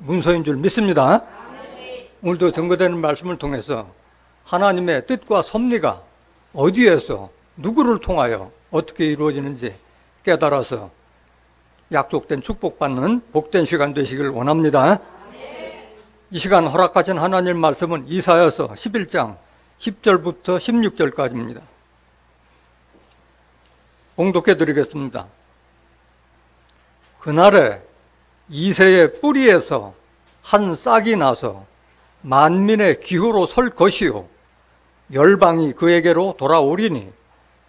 문서인 줄 믿습니다. 오늘도 증거되는 말씀을 통해서 하나님의 뜻과 섭리가 어디에서 누구를 통하여 어떻게 이루어지는지 깨달아서 약속된 축복받는 복된 시간 되시길 원합니다. 이 시간 허락하신 하나님 말씀은 이사야서 11장 10절부터 16절까지입니다. 봉독해 드리겠습니다. 그날에 이새의 뿌리에서 한 싹이 나서 만민의 기후로 설 것이요 열방이 그에게로 돌아오리니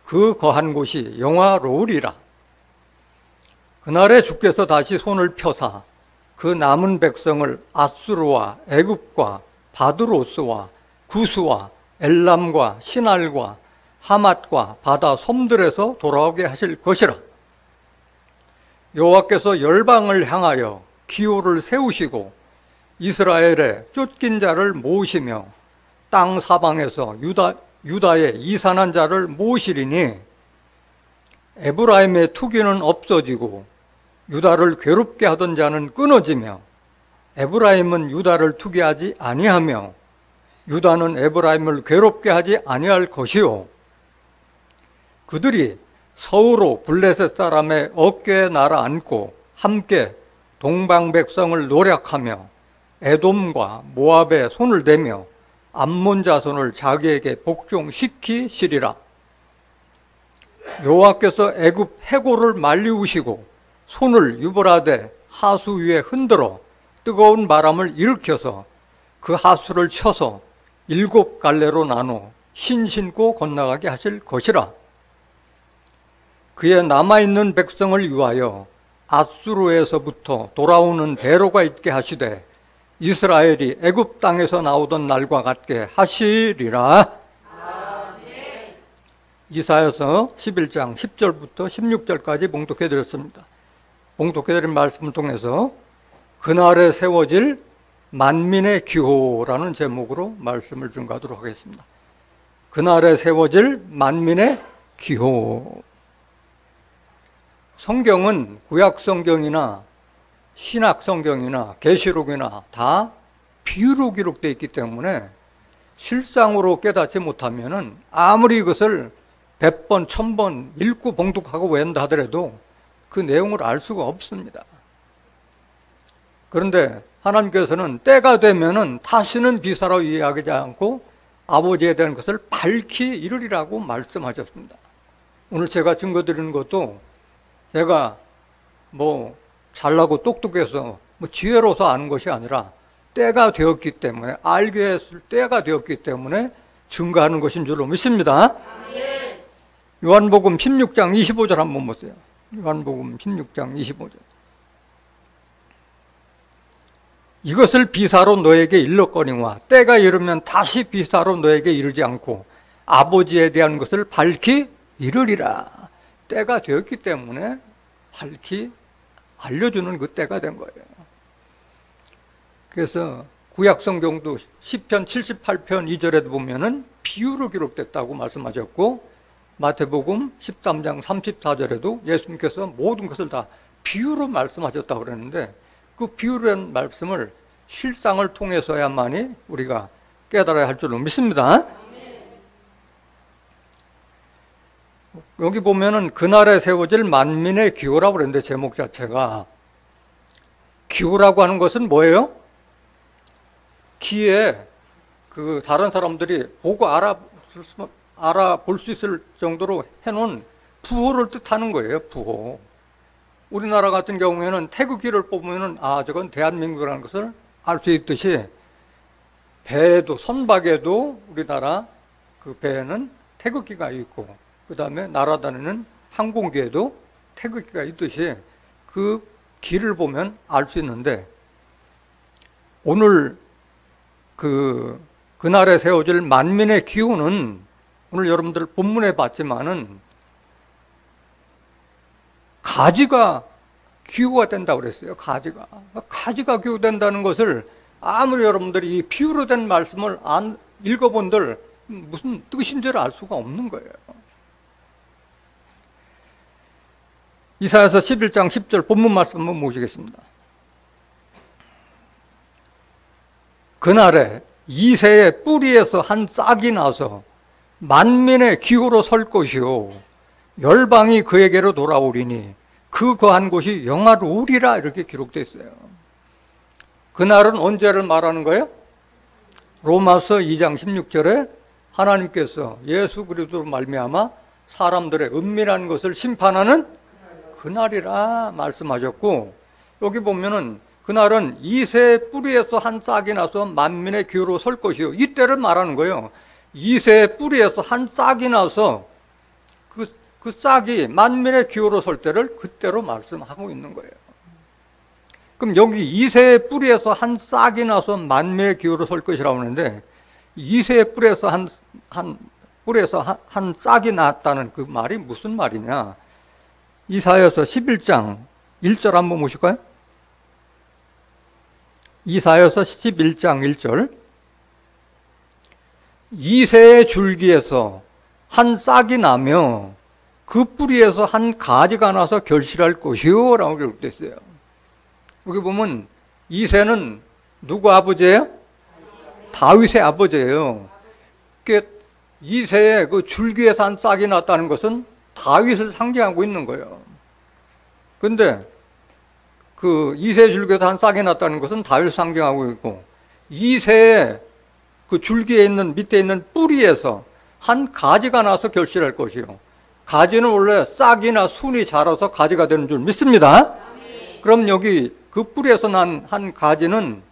그 거한 곳이 영화로우리라. 그날에 주께서 다시 손을 펴사 그 남은 백성을 앗수르와 애굽과 바드로스와 구스와 엘람과 시날과 하맛과 바다 섬들에서 돌아오게 하실 것이라. 여호와께서 열방을 향하여 기호를 세우시고 이스라엘의 쫓긴 자를 모으시며 땅 사방에서 유다의 이산한 자를 모으시리니 에브라임의 투기는 없어지고 유다를 괴롭게 하던 자는 끊어지며 에브라임은 유다를 투기하지 아니하며 유다는 에브라임을 괴롭게 하지 아니할 것이요 그들이 서으로 블레셋 사람의 어깨에 날아앉고 함께 동방 백성을 노략하며 에돔과 모압에 손을 대며 암몬 자손을 자기에게 복종시키시리라. 여호와께서 애굽 해골을 말리우시고 손을 유브라데 하수 위에 흔들어 뜨거운 바람을 일으켜서 그 하수를 쳐서 7 갈래로 나눠 신신고 건너가게 하실 것이라. 그의 남아있는 백성을 위하여 앗수르에서부터 돌아오는 대로가 있게 하시되 이스라엘이 애굽 땅에서 나오던 날과 같게 하시리라. 아멘. 이사야서 11장 10절부터 16절까지 봉독해 드렸습니다. 봉독해 드린 말씀을 통해서 그날에 세워질 만민의 기호라는 제목으로 말씀을 증거하도록 하겠습니다. 그날에 세워질 만민의 기호. 성경은 구약 성경이나 신약 성경이나 계시록이나 다 비유로 기록되어 있기 때문에 실상으로 깨닫지 못하면 아무리 이것을 100번, 1000번 읽고 봉독하고 외운다 하더라도 그 내용을 알 수가 없습니다. 그런데 하나님께서는 때가 되면은 다시는 비사로 이해하지 않고 아버지에 대한 것을 밝히 이르리라고 말씀하셨습니다. 오늘 제가 증거 드리는 것도 제가 잘나고 똑똑해서 지혜로서 아는 것이 아니라 때가 되었기 때문에 알게 했을 때가 되었기 때문에 증거하는 것인 줄로 믿습니다. 요한복음 16장 25절 한번 보세요. 요한복음 16장 25절. 이것을 비사로 너에게 일렀거니와 때가 이르면 다시 비사로 너에게 이르지 않고 아버지에 대한 것을 밝히 이르리라. 때가 되었기 때문에 밝히 알려주는 그 때가 된 거예요. 그래서 구약성경도 시편 78편 2절에도 보면은 비유로 기록됐다고 말씀하셨고 마태복음 13장 34절에도 예수님께서 모든 것을 다 비유로 말씀하셨다고 그랬는데 그 비유라는 말씀을 실상을 통해서야만이 우리가 깨달아야 할 줄로 믿습니다. 여기 보면은 그날에 세워질 만민의 기호라고 그랬는데 제목 자체가 기호라고 하는 것은 뭐예요? 기에 그 다른 사람들이 보고 알아볼 수 있을 정도로 해놓은 부호를 뜻하는 거예요. 부호. 우리나라 같은 경우에는 태극기를 뽑으면은 저건 대한민국이라는 것을 알 수 있듯이 배에도 선박에도 우리나라 그 배에는 태극기가 있고 그 다음에 날아다니는 항공기에도 태극기가 있듯이 그 길을 보면 알 수 있는데 오늘 그날에 세워질 만민의 기호는 오늘 여러분들 본문에 봤지만은 가지가 기호가 된다고 그랬어요. 가지가 기호된다는 것을 아무리 여러분들이 이 비유로 된 말씀을 안 읽어본들 무슨 뜻인지를 알 수가 없는 거예요. 이사야서 11장 10절 본문 말씀 한번 보시겠습니다. 그날에 이새의 뿌리에서 한 싹이 나서 만민의 기호로 설 것이요 열방이 그에게로 돌아오리니 그 거한 곳이 영화로우리라 이렇게 기록되어 있어요. 그날은 언제를 말하는 거예요? 로마서 2장 16절에 하나님께서 예수 그리스도로 말미암아 사람들의 은밀한 것을 심판하는 그날이라 말씀하셨고, 여기 보면은 그날은 이새의 뿌리에서 한 싹이 나서 만민의 기호로 설 것이요, 이때를 말하는 거예요. 이새의 뿌리에서 한 싹이 나서 그 싹이 만민의 기호로 설 때를 그때로 말씀하고 있는 거예요. 그럼 여기 이새의 뿌리에서 한 싹이 나서 만민의 기호로 설 것이라고 하는데, 이새의 뿌리에서 한 싹이 났다는 그 말이 무슨 말이냐? 이사야서 11장 1절 한번 보실까요? 이사야서 11장 1절. 이새의 줄기에서 한 싹이 나며 그 뿌리에서 한 가지가 나서 결실할 것이요 라고 기록되어 있어요. 여기 보면 이새는 누구 아버지예요? 다윗의 아버지예요. 이새의 그 줄기에서 한 싹이 났다는 것은 다윗을 상징하고 있는 거예요. 근데 그 이새의 줄기에서 한 싹이 났다는 것은 다윗을 상징하고 있고, 이새의 그 줄기에 있는 밑에 있는 뿌리에서 한 가지가 나서 결실할 것이요. 가지는 원래 싹이나 순이 자라서 가지가 되는 줄 믿습니다. 그럼 여기 그 뿌리에서 난 한 가지는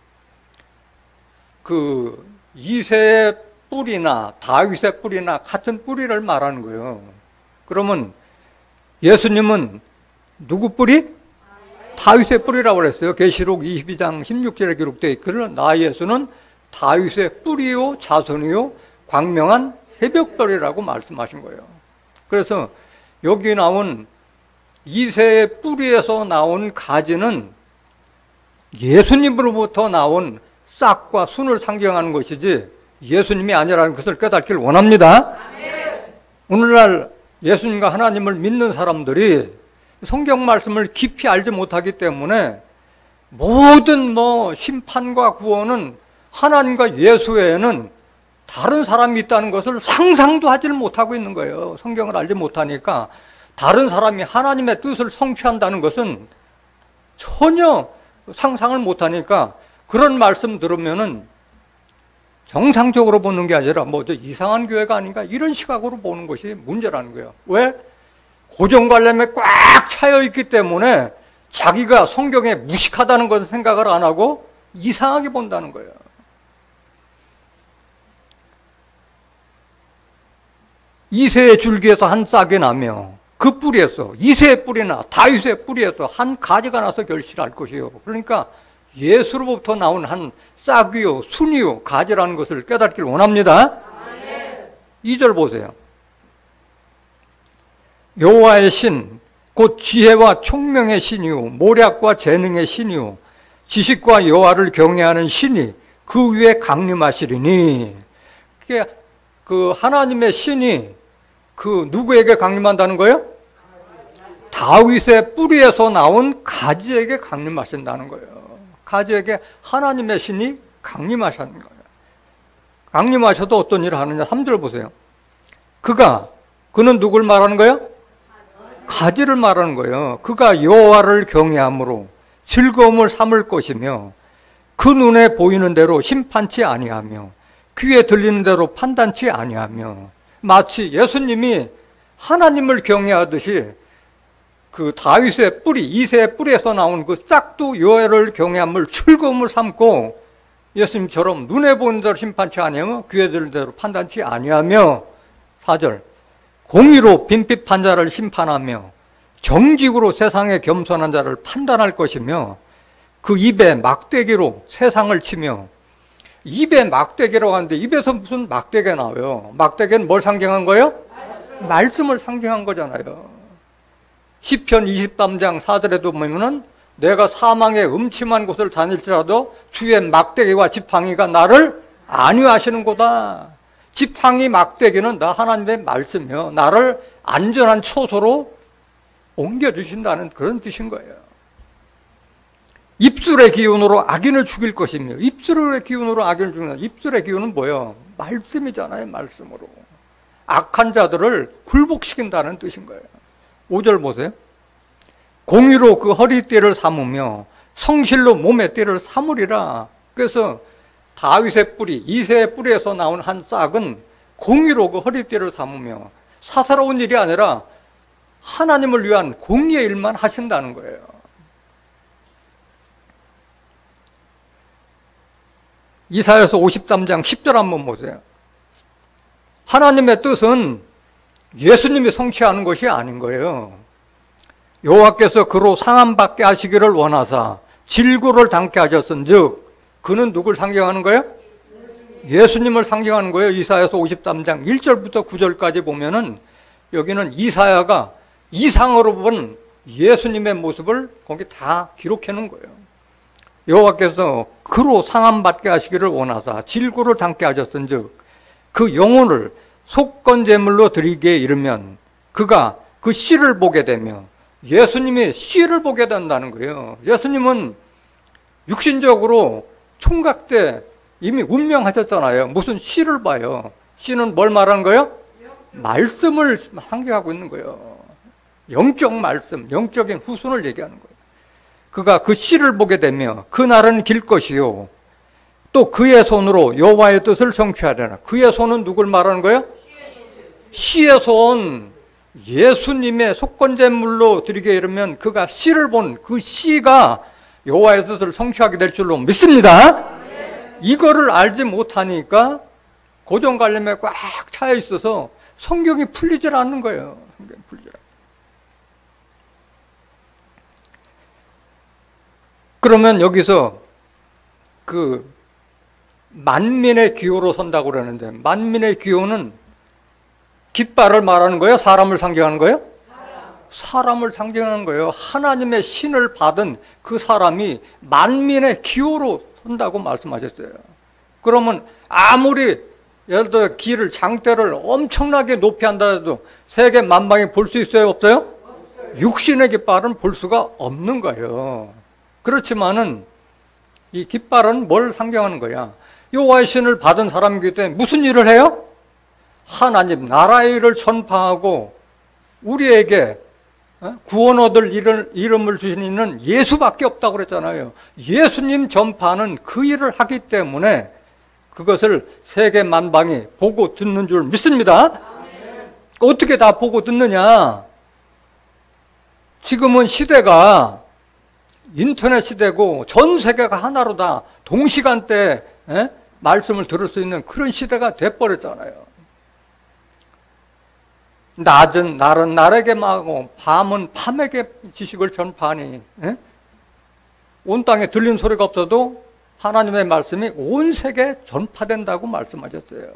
그 이새의 뿌리나 다윗의 뿌리나 같은 뿌리를 말하는 거예요. 그러면 예수님은 누구 뿌리? 다윗의 뿌리라고 그랬어요. 계시록 22장 16절에 기록되어 있기를 나 예수는 다윗의 뿌리요 자손이요 광명한 새벽별이라고 말씀하신 거예요. 그래서 여기 나온 이새의 뿌리에서 나온 가지는 예수님으로부터 나온 싹과 순을 상징하는 것이지 예수님이 아니라는 것을 깨닫기를 원합니다. 오늘날 예수님과 하나님을 믿는 사람들이 성경 말씀을 깊이 알지 못하기 때문에 모든 심판과 구원은 하나님과 예수 외에는 다른 사람이 있다는 것을 상상도 하지를 못하고 있는 거예요. 성경을 알지 못하니까 다른 사람이 하나님의 뜻을 성취한다는 것은 전혀 상상을 못하니까 그런 말씀 들으면은 정상적으로 보는 게 아니라 저 이상한 교회가 아닌가 이런 시각으로 보는 것이 문제라는 거예요. 왜? 고정관념에 꽉 차여 있기 때문에 자기가 성경에 무식하다는 것을 생각을 안 하고 이상하게 본다는 거예요. 이새의 줄기에서 한 싹이 나며 그 뿌리에서 이새의 뿌리나 다윗의 뿌리에서 한 가지가 나서 결실할 것이요. 그러니까 예수로부터 나온 한 싹이요 순이요 가지라는 것을 깨닫기를 원합니다. 2절 보세요. 여호와의 신 곧 지혜와 총명의 신이요 모략과 재능의 신이요 지식과 여호와를 경외하는 신이 그 위에 강림하시리니, 그 하나님의 신이 그 누구에게 강림한다는 거예요? 다윗의 뿌리에서 나온 가지에게 강림하신다는 거예요. 가지에게 하나님의 신이 강림하시는 거예요. 강림하셔도 어떤 일을 하느냐? 3절 보세요. 그는 누굴 말하는 거예요? 가지를 말하는 거예요. 그가 여호와를 경외함으로 즐거움을 삼을 것이며 그 눈에 보이는 대로 심판치 아니하며 귀에 들리는 대로 판단치 아니하며, 마치 예수님이 하나님을 경외하듯이 그 다윗의 뿌리, 이새의 뿌리에서 나온 그 싹도 여호와를 경외함을 즐거움을 삼고 예수님처럼 눈에 보이는 대로 심판치 아니하며 귀에 들리는 대로 판단치 아니하며, 4절 공의로 빈핍한 자를 심판하며 정직으로 세상에 겸손한 자를 판단할 것이며 그 입에 막대기로 세상을 치며, 입에 막대기라고 하는데 입에서 무슨 막대기가 나와요? 막대기는 뭘 상징한 거예요? 말씀을 상징한 거잖아요. 시편 23장 4절에도 보면은 내가 사망의 음침한 곳을 다닐지라도 주의 막대기와 지팡이가 나를 안위하시는구나. 지팡이 막대기는 나 하나님의 말씀이요 나를 안전한 초소로 옮겨주신다는 그런 뜻인 거예요. 입술의 기운으로 악인을 죽일 것이며, 입술의 기운으로 악인을 죽인다. 입술의 기운은 뭐예요? 말씀이잖아요. 말씀으로 악한 자들을 굴복시킨다는 뜻인 거예요. 5절 보세요. 공의로 그 허리띠를 삼으며 성실로 몸의 띠를 삼으리라. 그래서 다윗의 뿌리, 이새의 뿌리에서 나온 한 싹은 공의로 그 허리띠를 삼으며 사사로운 일이 아니라 하나님을 위한 공의의 일만 하신다는 거예요. 이사야서 53장 10절 한번 보세요. 하나님의 뜻은 예수님이 성취하는 것이 아닌 거예요. 여호와께서 그로 상함받게 하시기를 원하사 질고를 당케 하셨은즉, 그는 누굴 상징하는 거예요? 예수님을 상징하는 거예요. 이사야서 53장 1절부터 9절까지 보면은 여기는 이사야가 이상으로 본 예수님의 모습을 거기 다 기록해 놓은 거예요. 여호와께서 그로 상함받게 하시기를 원하사 질고를 당케 하셨은즉, 그 영혼을 속건제물로 드리기에 이르면 그가 그 씨를 보게 되며, 예수님이 씨를 보게 된다는 거예요. 예수님은 육신적으로 총각 때 이미 운명하셨잖아요. 무슨 씨를 봐요? 씨는 뭘 말하는 거예요? 말씀을 상징하고 있는 거예요. 영적 말씀, 영적인 후손을 얘기하는 거예요. 그가 그 씨를 보게 되며 그 날은 길 것이요, 또 그의 손으로 여호와의 뜻을 성취하려나. 그의 손은 누굴 말하는 거예요? 씨의 손, 예수님의 속건제물로 드리게 이르면 그가 씨를 본 그 씨가 여호와의 뜻을 성취하게 될 줄로 믿습니다. 이거를 알지 못하니까 고정관념에 꽉 차여 있어서 성경이 풀리질 않는 거예요. 성경이 풀리질 않아요. 그러면 여기서 그 만민의 기호로 선다고 그러는데, 만민의 기호는 깃발을 말하는 거예요? 사람을 상징하는 거예요? 사람을 상징하는 거예요. 하나님의 신을 받은 그 사람이 만민의 기호로 선다고 말씀하셨어요. 그러면 아무리 예를 들어 길을, 장대를 엄청나게 높이 한다 해도 세계 만방이 볼 수 있어요? 없어요? 육신의 깃발은 볼 수가 없는 거예요. 그렇지만은 이 깃발은 뭘 상징하는 거야? 여호와의 신을 받은 사람이기 때문에 무슨 일을 해요? 하나님 나라의 일을 전파하고 우리에게 구원 얻을 이름을 주신 이는 예수밖에 없다고 그랬잖아요. 예수님 전파는 그 일을 하기 때문에 그것을 세계 만방이 보고 듣는 줄 믿습니다. 어떻게 다 보고 듣느냐? 지금은 시대가 인터넷 시대고 전 세계가 하나로 다 동시간대에 말씀을 들을 수 있는 그런 시대가 돼버렸잖아요. 날은 날에게 말하고 밤은 밤에게 지식을 전파하니, 온 땅에 들린 소리가 없어도 하나님의 말씀이 온 세계에 전파된다고 말씀하셨어요.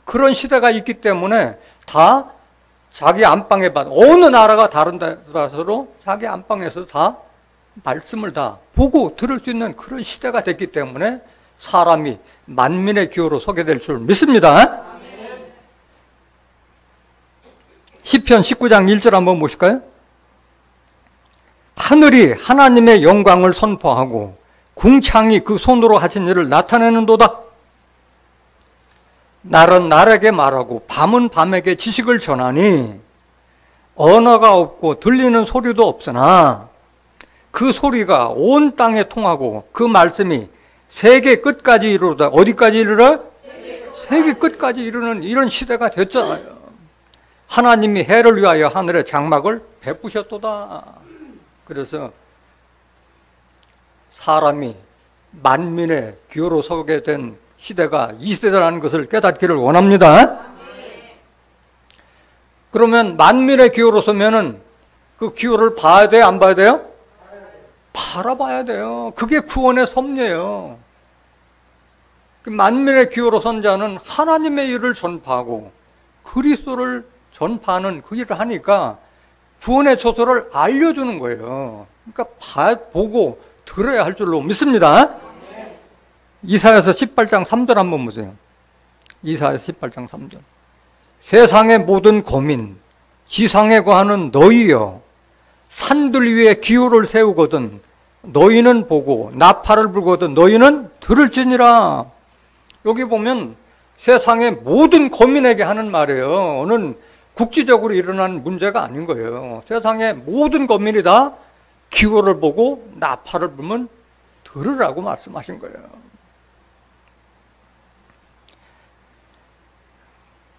그런 시대가 있기 때문에 다 자기 안방에 어느 나라가 다른 데서로 자기 안방에서 다 말씀을 다 보고 들을 수 있는 그런 시대가 됐기 때문에 사람이 만민의 기호로 서게 될 줄 믿습니다. 시편 19장 1절 한번 보실까요? 하늘이 하나님의 영광을 선포하고 궁창이 그 손으로 하신 일을 나타내는도다. 날은 날에게 말하고 밤은 밤에게 지식을 전하니 언어가 없고 들리는 소리도 없으나 그 소리가 온 땅에 통하고 그 말씀이 세계 끝까지 이르다. 어디까지 이르러? 세계 끝까지 이르는 이런 시대가 됐잖아요. 하나님이 해를 위하여 하늘의 장막을 베푸셨도다. 그래서 사람이 만민의 기호로 서게 된 시대가 이 시대라는 것을 깨닫기를 원합니다. 그러면 만민의 기호로 서면은 그 기호를 봐야 돼요? 안 봐야 돼요? 바라봐야 돼요. 그게 구원의 섭리예요. 그 만민의 기호로 선 자는 하나님의 일을 전파하고 그리스도를 전파하는 그 일을 하니까 구원의 초소를 알려주는 거예요. 그러니까 보고 들어야 할 줄로 믿습니다. 이사야서 18장 3절 한번 보세요. 이사야서 18장 3절. 세상의 모든 거민, 지상에 거하는 너희여, 산들 위에 기호를 세우거든 너희는 보고 나팔을 불거든 너희는 들을지니라. 여기 보면 세상의 모든 거민에게 하는 말이에요. 어느 국지적으로 일어난 문제가 아닌 거예요. 세상의 모든 거민이 다 기호를 보고 나팔을 불면 들으라고 말씀하신 거예요.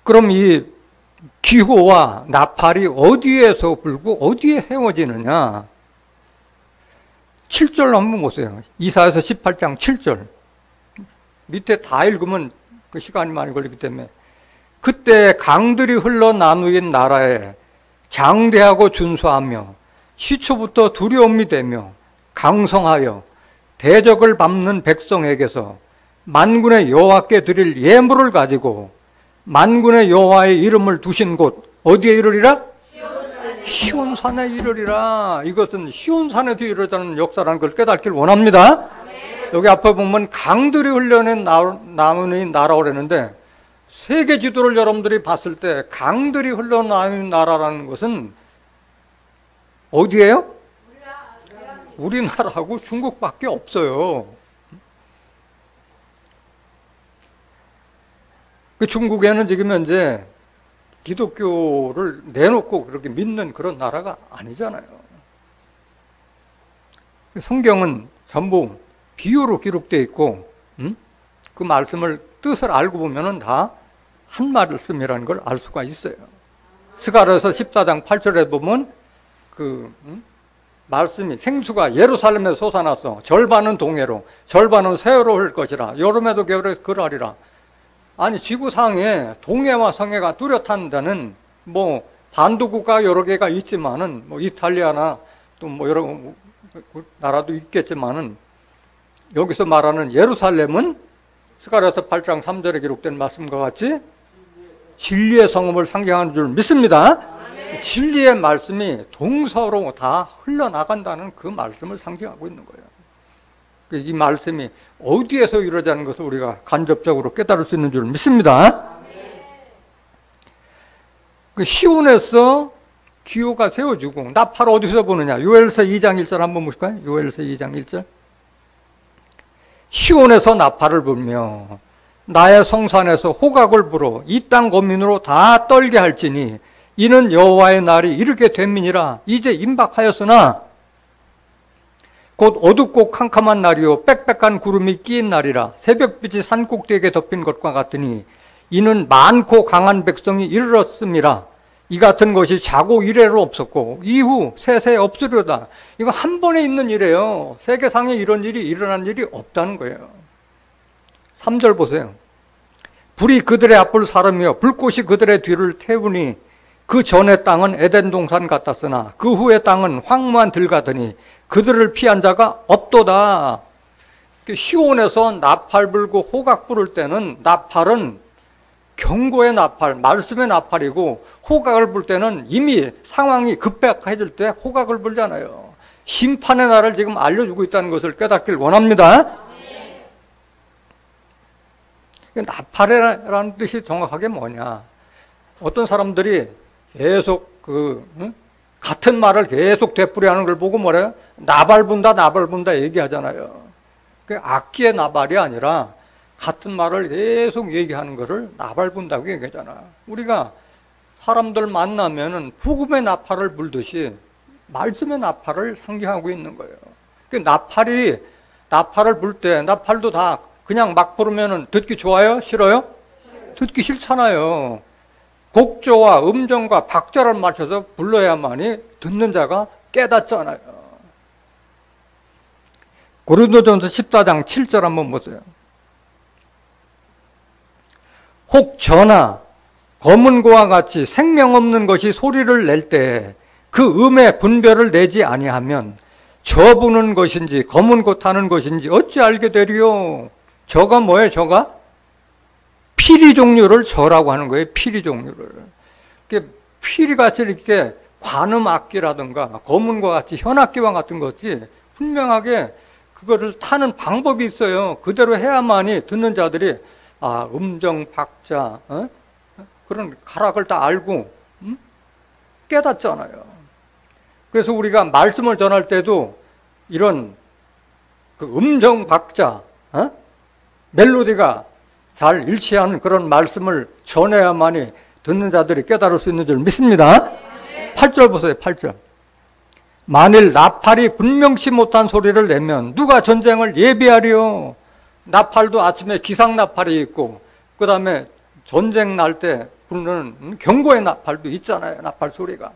그럼 이 기호와 나팔이 어디에서 불고 어디에 세워지느냐? 7절 한번 보세요. 이사야서 18장 7절. 밑에 다 읽으면 그 시간이 많이 걸리기 때문에. 그때 강들이 흘러 나누인 나라에 장대하고 준수하며 시초부터 두려움이 되며 강성하여 대적을 밟는 백성에게서 만군의 여호와께 드릴 예물을 가지고 만군의 여호와의 이름을 두신 곳 어디에 이르리라? 시온산에 이르리라. 이것은 시온산에도 이르다는 역사라는 걸 깨닫기를 원합니다. 여기 앞에 보면 강들이 흘러낸 나누는 나라고 그랬는데 세계 지도를 여러분들이 봤을 때 강들이 흘러나오는 나라라는 것은 어디예요? 우리나라하고 중국밖에 없어요. 그 중국에는 지금 현재 기독교를 내놓고 그렇게 믿는 그런 나라가 아니잖아요. 성경은 전부 비유로 기록되어 있고 그 말씀을 뜻을 알고 보면 다 한 말씀이라는 걸 알 수가 있어요. 스가랴서 14장 8절에 보면 그 말씀이 생수가 예루살렘에 솟아나서 절반은 동해로 절반은 서해로 흘 것이라 여름에도 겨울에 그러하리라. 아니 지구상에 동해와 서해가 뚜렷한 데는 뭐 반도국가 여러 개가 있지만은 뭐 이탈리아나 또 뭐 여러 나라도 있겠지만은 여기서 말하는 예루살렘은 스가랴서 8장 3절에 기록된 말씀과 같이 진리의 성읍을 상징하는 줄 믿습니다. 진리의 말씀이 동서로 다 흘러나간다는 그 말씀을 상징하고 있는 거예요. 이 말씀이 어디에서 이루어지는 것을 우리가 간접적으로 깨달을 수 있는 줄 믿습니다. 그 시온에서 기호가 세워지고 나팔 어디서 보느냐? 요엘서 2장 1절 한번 보실까요? 요엘서 2장 1절. 시온에서 나팔을 불며 나의 성산에서 호각을 불어 이 땅 거민으로 다 떨게 할지니 이는 여호와의 날이 이르게 됨이니라. 이제 임박하였으나 곧 어둡고 캄캄한 날이요 빽빽한 구름이 끼인 날이라. 새벽빛이 산 꼭대기에 덮인 것과 같으니 이는 많고 강한 백성이 이르렀음이라. 이 같은 것이 자고 이래로 없었고 이후 세세 없으려다. 이거 한 번에 있는 일이에요. 세계상에 이런 일이 일어난 일이 없다는 거예요. 3절 보세요. 불이 그들의 앞을 사르며 불꽃이 그들의 뒤를 태우니 그 전의 땅은 에덴 동산 같았으나 그 후의 땅은 황무한 들 같으니 그들을 피한 자가 없도다. 시온에서 나팔 불고 호각 부를 때는 나팔은 경고의 나팔, 말씀의 나팔이고 호각을 불 때는 이미 상황이 급박해질 때 호각을 불잖아요. 심판의 날을 지금 알려주고 있다는 것을 깨닫길 원합니다. 나팔이라는 뜻이 정확하게 뭐냐? 어떤 사람들이 계속 같은 말을 계속 되풀이하는 걸 보고 뭐래요? 나발 분다, 나발 분다 얘기하잖아요. 그 악기의 나발이 아니라 같은 말을 계속 얘기하는 것을 나발 분다고 얘기하잖아. 우리가 사람들 만나면은 복음의 나팔을 불듯이 말씀의 나팔을 상징하고 있는 거예요. 그 나팔을 불 때 나팔도 다 그냥 막 부르면은 듣기 좋아요? 싫어요? 듣기 싫잖아요. 곡조와 음정과 박자를 맞춰서 불러야만이 듣는 자가 깨닫잖아요. 고린도전서 14장 7절 한번 보세요. 혹 전하 검은 고와 같이 생명 없는 것이 소리를 낼 때 그 음의 분별을 내지 아니하면 저 부는 것인지 검은 고 타는 것인지 어찌 알게 되리요? 저가 뭐예요? 저가 피리 종류를 저라고 하는 거예요. 피리 종류를. 피리같이 이렇게 관음 악기라든가 검은과 같이 현악기와 같은 것이 분명하게 그거를 타는 방법이 있어요. 그대로 해야만이 듣는 자들이 음정, 박자, 그런 가락을 다 알고 깨닫잖아요. 그래서 우리가 말씀을 전할 때도 이런 그 음정 박자, 멜로디가 잘 일치하는 그런 말씀을 전해야만이 듣는 자들이 깨달을 수 있는 줄 믿습니다. 8절 보세요. 8절. 만일 나팔이 분명치 못한 소리를 내면 누가 전쟁을 예비하리요. 나팔도 아침에 기상나팔이 있고 그 다음에 전쟁 날 때 부르는 경고의 나팔도 있잖아요. 나팔 소리가.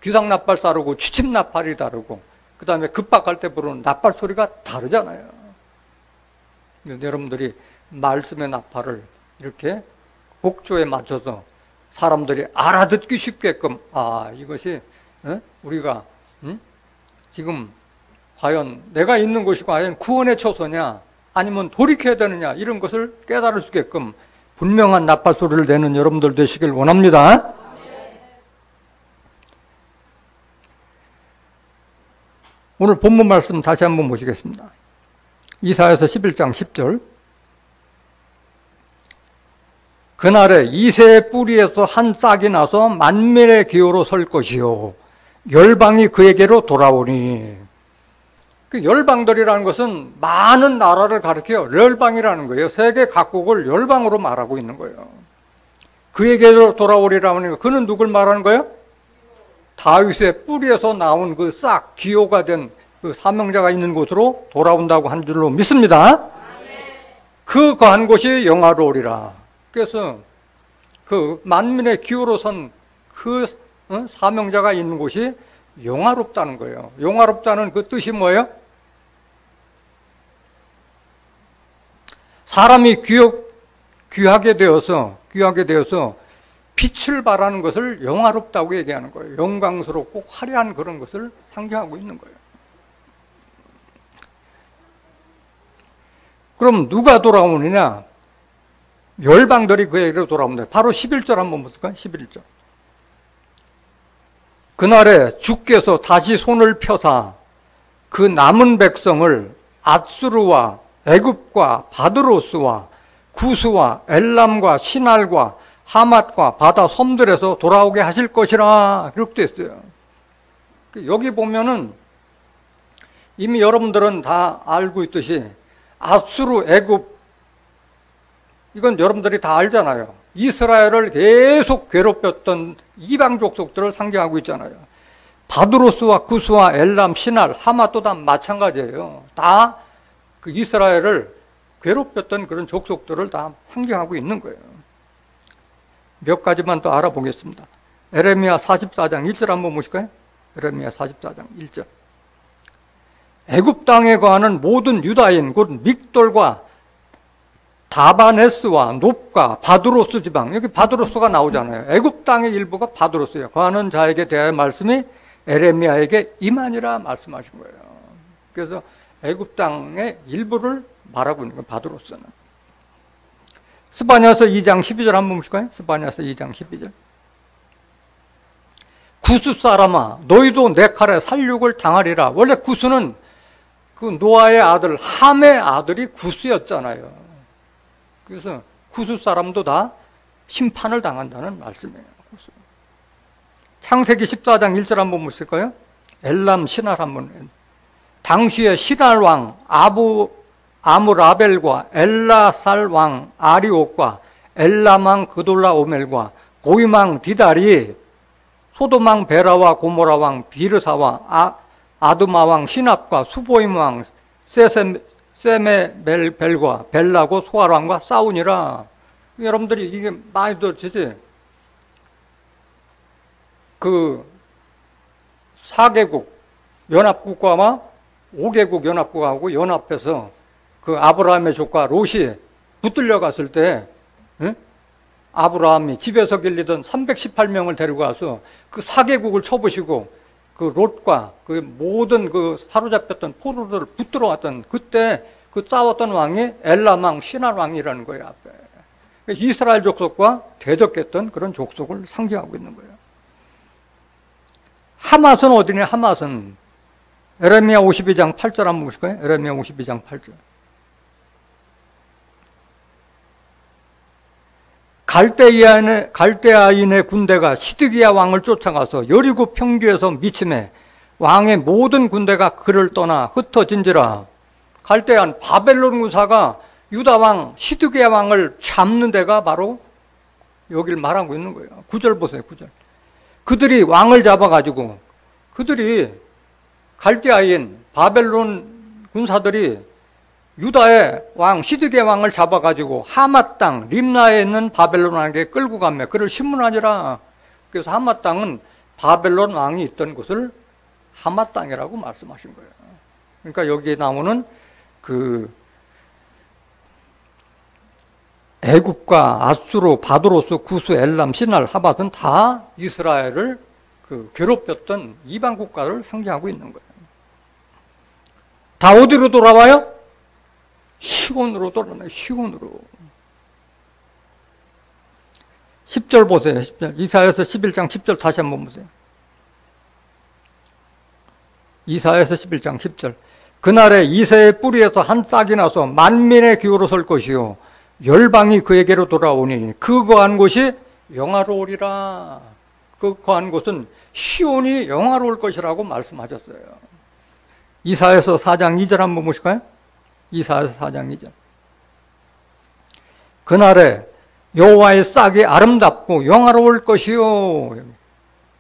기상나팔 다르고 취침나팔이 다르고 그 다음에 급박할 때 부르는 나팔 소리가 다르잖아요. 그래서 여러분들이 말씀의 나팔을 이렇게 곡조에 맞춰서 사람들이 알아듣기 쉽게끔 이것이 우리가 지금 과연 내가 있는 곳이 과연 구원의 처소냐 아니면 돌이켜야 되느냐 이런 것을 깨달을 수 있게끔 분명한 나팔 소리를 내는 여러분들 되시길 원합니다. 오늘 본문 말씀 다시 한번 보시겠습니다. 이사야서 11장 10절. 그날에 이새의 뿌리에서 한 싹이 나서 만민의 기호로 설 것이요 열방이 그에게로 돌아오니. 그 열방들이라는 것은 많은 나라를 가리켜요. 열방이라는 거예요. 세계 각국을 열방으로 말하고 있는 거예요. 그에게로 돌아오리라 하니까 그는 누굴 말하는 거예요? 다윗의 뿌리에서 나온 그 싹, 기호가 된 그 사명자가 있는 곳으로 돌아온다고 한 줄로 믿습니다. 그 거한 곳이 영화로우리라. 그래서 그 만민의 기호로 선 그 사명자가 있는 곳이 영화롭다는 거예요. 영화롭다는 그 뜻이 뭐예요? 사람이 귀하게 되어서 빛을 발하는 것을 영화롭다고 얘기하는 거예요. 영광스럽고 화려한 그런 것을 상징하고 있는 거예요. 그럼 누가 돌아오느냐? 열방들이 그에게로 돌아옵니다. 바로 11절 한번 볼까요? 11절. 그날에 주께서 다시 손을 펴사 그 남은 백성을 앗수르와 애굽과 바드로스와 구스와 엘람과 시날과 하맛과 바다 섬들에서 돌아오게 하실 것이라 그렇게 됐어요. 여기 보면은 이미 여러분들은 다 알고 있듯이 앗수르, 애굽 이건 여러분들이 다 알잖아요. 이스라엘을 계속 괴롭혔던 이방 족속들을 상징하고 있잖아요. 바드로스와 구스와 엘람, 시날, 하맛도 다 마찬가지예요. 다 그 이스라엘을 괴롭혔던 그런 족속들을 다 상징하고 있는 거예요. 몇 가지만 더 알아보겠습니다. 에레미야 44장 1절 한번 보실까요? 에레미야 44장 1절. 애굽 땅에 거하는 모든 유다인 곧 믹돌과 다바네스와 놉과 바드로스 지방, 여기 바드로스가 나오잖아요. 애굽 땅의 일부가 바드로스예요. 거하는 자에게 대하여 말씀이 에레미야에게 임하니라 말씀하신 거예요. 그래서 애굽 땅의 일부를 말하고 있는 거예요. 바드로스는. 스바냐서 2장 12절 한번 보실까요? 스바냐서 2장 12절. 구스 사람아 너희도 내 칼에 살육을 당하리라. 원래 구스는 그 노아의 아들 함의 아들이 구스였잖아요. 그래서 구스 사람도 다 심판을 당한다는 말씀이에요. 창세기 14장 1절 한번 보실까요? 엘람 시날 한번. 당시에 시날 왕 아무라벨과 엘라살 왕 아리옥과 엘람 왕 그돌라오멜과 고임 왕 디달이 소돔 왕 베라와 고모라 왕 비르사와 아두마 왕 시납과 수보임 왕 세메벨과 벨라고 소알 왕과 싸우니라. 여러분들이 이게 많이 들으시지? 그 4개국 연합국가와 5개국 연합국하고 연합해서 그 아브라함의 조카 롯이 붙들려 갔을 때 아브라함이 집에서 길리던 318명을 데리고 와서 그 4개국을 쳐부시고 그 롯과 그 모든 그 사로잡혔던 포로들을 붙들어 왔던 그때 그 싸웠던 왕이 엘람 왕 시날 왕이라는 거예요. 앞에 이스라엘 족속과 대적했던 그런 족속을 상징하고 있는 거예요. 하맛은 어디냐? 하맛은 에레미야 52장 8절 한번 보실까요? 에레미야 52장 8절. 갈대아인의 군대가 시드기야 왕을 쫓아가서 여리고 평지에서 미침해 왕의 모든 군대가 그를 떠나 흩어진지라. 갈대안 바벨론 군사가 유다 왕 시드기야 왕을 잡는 데가 바로 여기를 말하고 있는 거예요. 9절 보세요. 9절. 그들이 왕을 잡아가지고 그들이 갈대아인 바벨론 군사들이 유다의 왕 시드기야 왕을 잡아가지고 하맛 땅 림나에 있는 바벨론 왕에게 끌고 가며 그를 신문하니라. 그래서 하맛 땅은 바벨론 왕이 있던 곳을 하맛 땅이라고 말씀하신 거예요. 그러니까 여기에 나오는 그 애굽과 아수르, 바도로스, 구스, 엘람, 시날, 하밧은 다 이스라엘을 괴롭혔던 이방 국가를 상징하고 있는 거예요. 다 어디로 돌아와요? 시온으로 돌아와요. 시온으로. 10절 보세요. 10절. 이사야서 11장 10절 다시 한번 보세요. 이사야서 11장 10절. 그날에 이새의 뿌리에서 한 싹이 나서 만민의 기호로 설 것이요 열방이 그에게로 돌아오니 그 거한 곳이 영화로우리라. 그 거한 곳은 시온이 영화로울 것이라고 말씀하셨어요. 이사야서 4장 2절 한번 보실까요? 이사야서 4장 2절. 그날에 여호와의 싹이 아름답고 영화로울 것이요.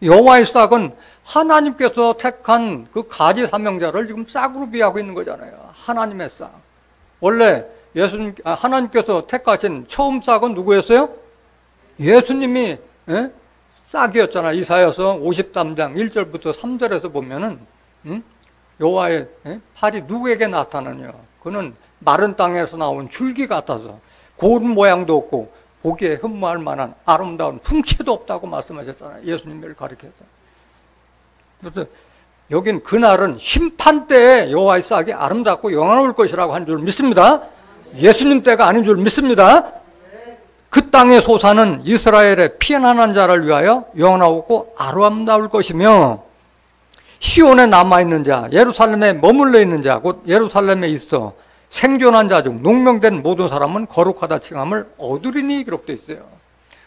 여호와의 싹은 하나님께서 택한 그 가지 사명자를 지금 싹으로 비하고 있는 거잖아요. 하나님의 싹. 원래 하나님께서 택하신 처음 싹은 누구였어요? 예수님이 싹이었잖아요. 이사야서 53장 1절부터 3절에서 보면은 여호와의 팔이 누구에게 나타나냐? 그는 마른 땅에서 나온 줄기 같아서 고운 모양도 없고 보기에 흠모할 만한 아름다운 풍채도 없다고 말씀하셨잖아요. 예수님을 가리켜서. 그래서 여긴 그날은 심판 때에 여호와의 싹이 아름답고 영화로울 것이라고 한 줄 믿습니다. 예수님 때가 아닌 줄 믿습니다. 그 땅의 소사는 이스라엘의 피난한 자를 위하여 영원하고 아름다울 것이며 시온에 남아있는 자, 예루살렘에 머물러 있는 자, 곧 예루살렘에 있어 생존한 자 중 농명된 모든 사람은 거룩하다 칭함을 얻으리니 기록되어 있어요.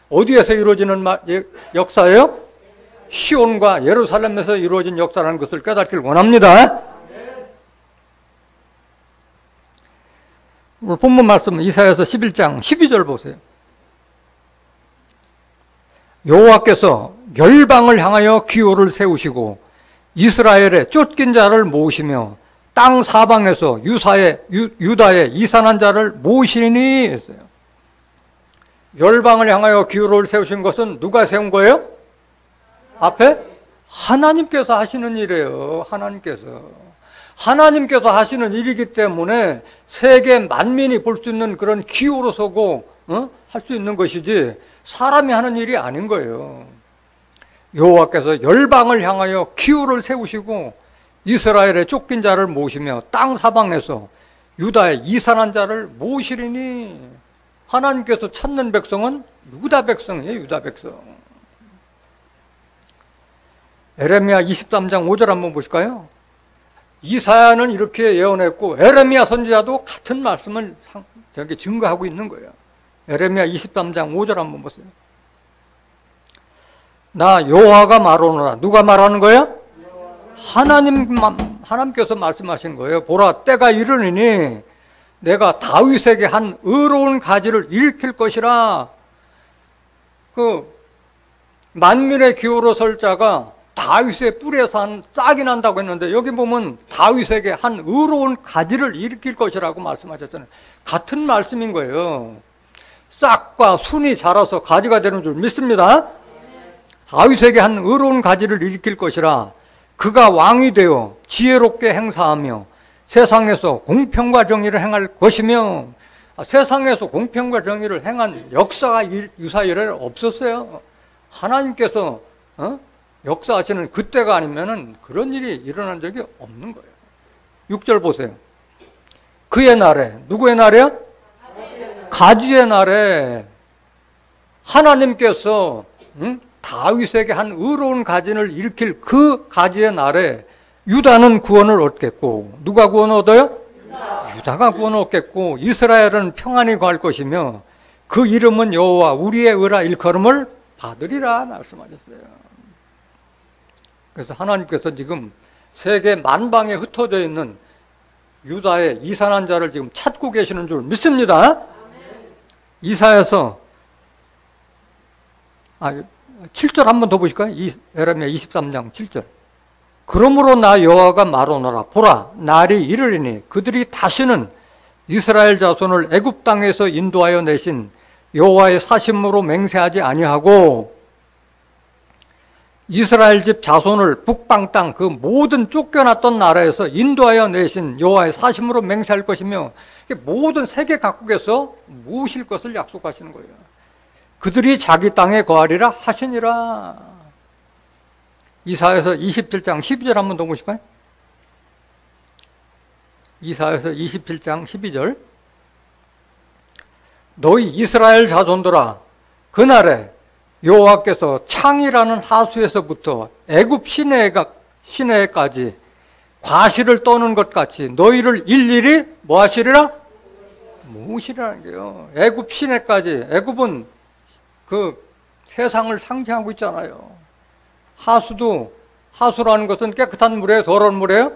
어디에서 이루어지는 역사예요? 시온과 예루살렘에서 이루어진 역사라는 것을 깨닫기를 원합니다. 오늘 본문 말씀 이사야서 11장 12절 보세요. 여호와께서 열방을 향하여 기호를 세우시고 이스라엘의 쫓긴 자를 모으시며 땅 사방에서 유다의 이산한 자를 모으시니 했어요. 열방을 향하여 기호를 세우신 것은 누가 세운 거예요? 앞에 하나님께서 하시는 일이에요. 하나님께서 하시는 일이기 때문에 세계 만민이 볼 수 있는 그런 기호로 서고 할 수 있는 것이지 사람이 하는 일이 아닌 거예요. 여호와께서 열방을 향하여 기호를 세우시고 이스라엘의 쫓긴 자를 모으시며 땅 사방에서 유다의 이산한 자를 모으시리니 하나님께서 찾는 백성은 유다 백성이에요. 유다 백성. 에레미야 23장 5절 한번 보실까요? 이사야는 이렇게 예언했고 에레미야 선지자도 같은 말씀을 증거하고 있는 거예요. 에레미야 23장 5절 한번 보세요. 나 여호와가 말하노라. 누가 말하는 거예요? 하나님께서 말씀하신 거예요. 보라, 때가 이르니니 내가 다윗에게 한 의로운 가지를 일으킬 것이라. 그 만민의 기호로 설 자가 다윗의 뿌리에서 한 싹이 난다고 했는데 여기 보면 다윗에게 한 의로운 가지를 일으킬 것이라고 말씀하셨잖아요. 같은 말씀인 거예요. 싹과 순이 자라서 가지가 되는 줄 믿습니다. 다윗에게 한 의로운 가지를 일으킬 것이라. 그가 왕이 되어 지혜롭게 행사하며 세상에서 공평과 정의를 행할 것이며. 세상에서 공평과 정의를 행한 역사가 유사 이래 없었어요. 하나님께서 역사하시는 그때가 아니면은 그런 일이 일어난 적이 없는 거예요. 6절 보세요. 그의 날에, 누구의 날이요? 가지의 날에 하나님께서 다윗에게 한 의로운 가진을 일으킬 그 가지의 날에 유다는 구원을 얻겠고, 누가 구원을 얻어요? 유다가 구원을 얻겠고 이스라엘은 평안히 거할 것이며 그 이름은 여호와 우리의 의라 일컬음을 받으리라 말씀하셨어요. 그래서 하나님께서 지금 세계 만방에 흩어져 있는 유다의 이산한 자를 지금 찾고 계시는 줄 믿습니다. 이사야서 7절 한 번 더 보실까요? 에레미야 23장 7절. 그러므로 나 여호와가 말하노라. 보라, 날이 이르리니 그들이 다시는 이스라엘 자손을 애굽 땅에서 인도하여 내신 여호와의 사심으로 맹세하지 아니하고 이스라엘 집 자손을 북방 땅 그 모든 쫓겨났던 나라에서 인도하여 내신 여호와의 사심으로 맹세할 것이며, 모든 세계 각국에서 모으실 것을 약속하시는 거예요. 그들이 자기 땅에 거하리라 하시니라. 이사야서 27장 12절 한번 더 보실까요? 이사야서 27장 12절. 너희 이스라엘 자손들아, 그날에 여호와께서 창이라는 하수에서부터 애굽 시내까지 과실을 떠는 것 같이 너희를 일일이 뭐 하시리라? 모으시라는 게요. 애굽 시내까지. 애굽은 그 세상을 상징하고 있잖아요. 하수라는 것은 깨끗한 물이에요? 더러운 물이에요?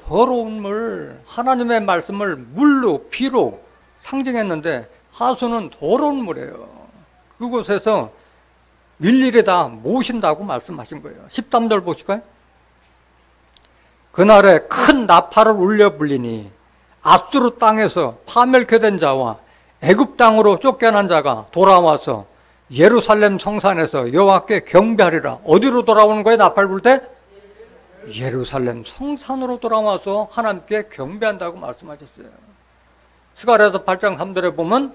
더러운 물. 하나님의 말씀을 물로, 비로 상징했는데 하수는 더러운 물이에요. 그곳에서 일일이 다 모신다고 말씀하신 거예요. 13절 보실까요? 그날에 큰 나팔을 울려 불리니 아수르 땅에서 파멸케 된 자와 애굽 땅으로 쫓겨난 자가 돌아와서 예루살렘 성산에서 여호와께 경배하리라. 어디로 돌아오는 거예요? 나팔 불 때? 예루살렘 성산으로 돌아와서 하나님께 경배한다고 말씀하셨어요. 스가랴서 8장 3절에 보면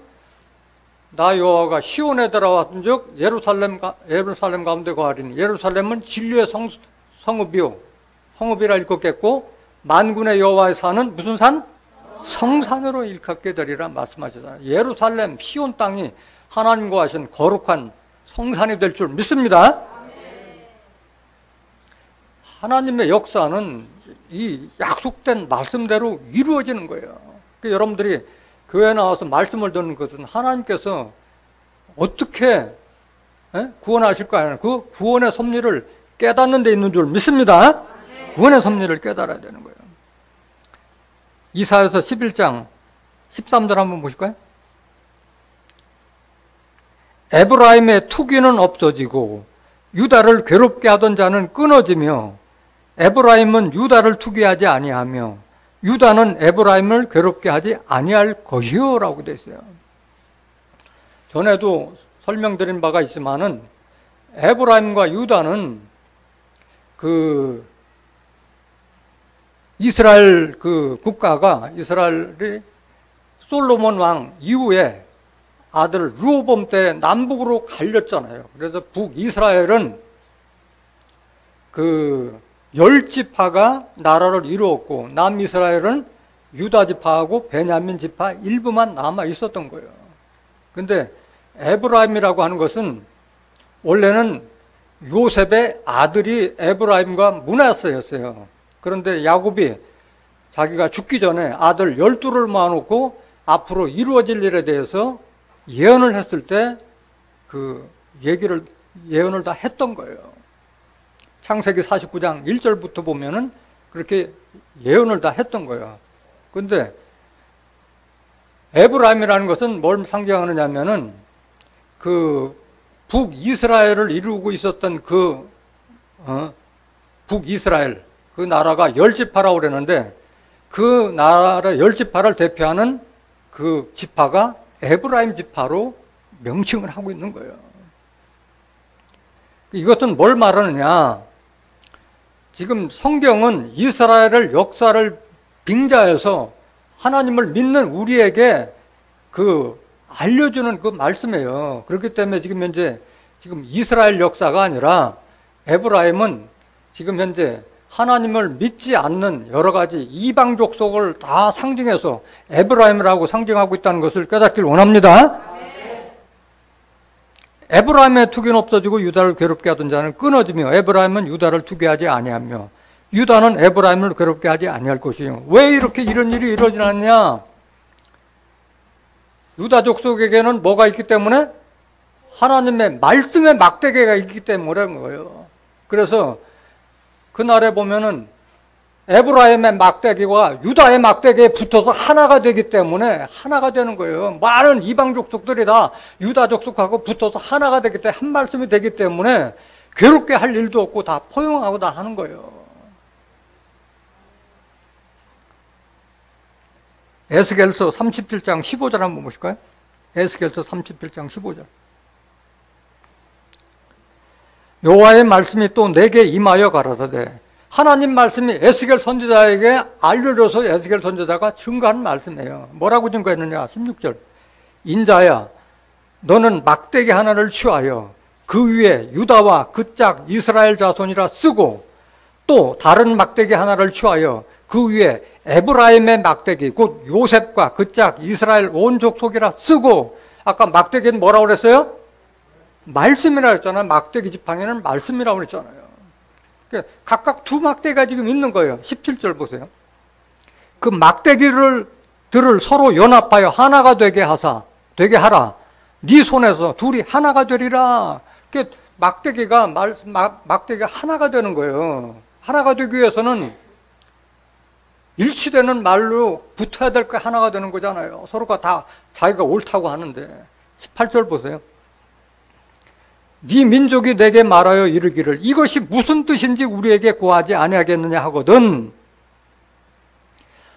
나 여호와가 시온에 들어왔은 즉 예루살렘 가운데 거하리니, 예루살렘은 진리의 성읍이요, 성읍이라 일컫겠고, 만군의 여호와의 산은 무슨 산? 성산으로 일컫게 되리라 말씀하셨잖아요. 예루살렘 시온 땅이 하나님과 하신 거룩한 성산이 될 줄 믿습니다. 하나님의 역사는 이 약속된 말씀대로 이루어지는 거예요. 그러니까 여러분들이 교회에 나와서 말씀을 듣는 것은 하나님께서 어떻게 구원하실까, 그 구원의 섭리를 깨닫는 데 있는 줄 믿습니다. 구원의 섭리를 깨달아야 되는 거예요. 이사야서 11장 13절 한번 보실까요? 에브라임의 투기는 없어지고 유다를 괴롭게 하던 자는 끊어지며, 에브라임은 유다를 투기하지 아니하며 유다는 에브라임을 괴롭게 하지 아니할 것이요 라고 되어 있어요. 전에도 설명드린 바가 있지만은 에브라임과 유다는 그 이스라엘 그 국가가, 이스라엘이 솔로몬 왕 이후에 아들 르호보암 때 남북으로 갈렸잖아요. 그래서 북이스라엘은 그 10지파가 나라를 이루었고, 남이스라엘은 유다 지파하고 베냐민 지파 일부만 남아 있었던 거예요. 근데 에브라임이라고 하는 것은 원래는 요셉의 아들이 에브라임과 므낫세였어요. 그런데 야곱이 자기가 죽기 전에 아들 12를 모아놓고 앞으로 이루어질 일에 대해서 예언을 했을 때 그 예언을 다 했던 거예요. 창세기 49장 1절부터 보면은 그렇게 예언을 다 했던 거예요. 그런데 에브라임이라는 것은 뭘 상징하느냐면은 그 북이스라엘을 이루고 있었던 그 북이스라엘 그 나라가 10지파라고 그랬는데, 그 나라 10지파를 대표하는 그 지파가 에브라임 지파로 명칭을 하고 있는 거예요. 이것은 뭘 말하느냐? 지금 성경은 이스라엘의 역사를 빙자해서 하나님을 믿는 우리에게 그 알려주는 그 말씀이에요. 그렇기 때문에 지금 현재 이스라엘 역사가 아니라 에브라임은 지금 현재 하나님을 믿지 않는 여러 가지 이방 족속을 다 상징해서 에브라임이라고 상징하고 있다는 것을 깨닫길 원합니다. 에브라임의 투기는 없어지고 유다를 괴롭게 하던 자는 끊어지며, 에브라임은 유다를 투기하지 아니하며 유다는 에브라임을 괴롭게 하지 아니할 것이요. 왜 이렇게 이런 일이 이루어지느냐? 유다 족속에게는 뭐가 있기 때문에? 하나님의 말씀의 막대기가 있기 때문에 그런 거예요. 그래서 그날에 보면은 에브라임의 막대기와 유다의 막대기에 붙어서 하나가 되기 때문에 하나가 되는 거예요. 많은 이방 족속들이 다 유다 족속하고 붙어서 하나가 되기 때문에 한 말씀이 되기 때문에 괴롭게 할 일도 없고 다 포용하고 다 하는 거예요. 에스겔서 37장 15절 한번 보실까요? 에스겔서 37장 15절. 여호와의 말씀이 또 내게 임하여 가라사대. 하나님 말씀이 에스겔 선지자에게 알려줘서 에스겔 선지자가 증거한 말씀이에요. 뭐라고 증거했느냐? 16절. 인자야, 너는 막대기 하나를 취하여 그 위에 유다와 그 짝 이스라엘 자손이라 쓰고 또 다른 막대기 하나를 취하여 그 위에 에브라임의 막대기 곧 요셉과 그 짝 이스라엘 온 족속이라 쓰고. 아까 막대기는 뭐라고 그랬어요? 말씀이라고 했잖아요. 막대기 지팡이는 말씀이라고 그랬잖아요. 각각 두 막대기가 지금 있는 거예요. 17절 보세요. 그 막대기들을 서로 연합하여 하나가 되게 하라. 네 손에서 둘이 하나가 되리라. 막대기가 하나가 되는 거예요. 하나가 되기 위해서는 일치되는 말로 붙어야 될 거 하나가 되는 거잖아요. 서로가 다 자기가 옳다고 하는데. 18절 보세요. 네 민족이 내게 말하여 이르기를 이것이 무슨 뜻인지 우리에게 고하지 아니하겠느냐 하거든.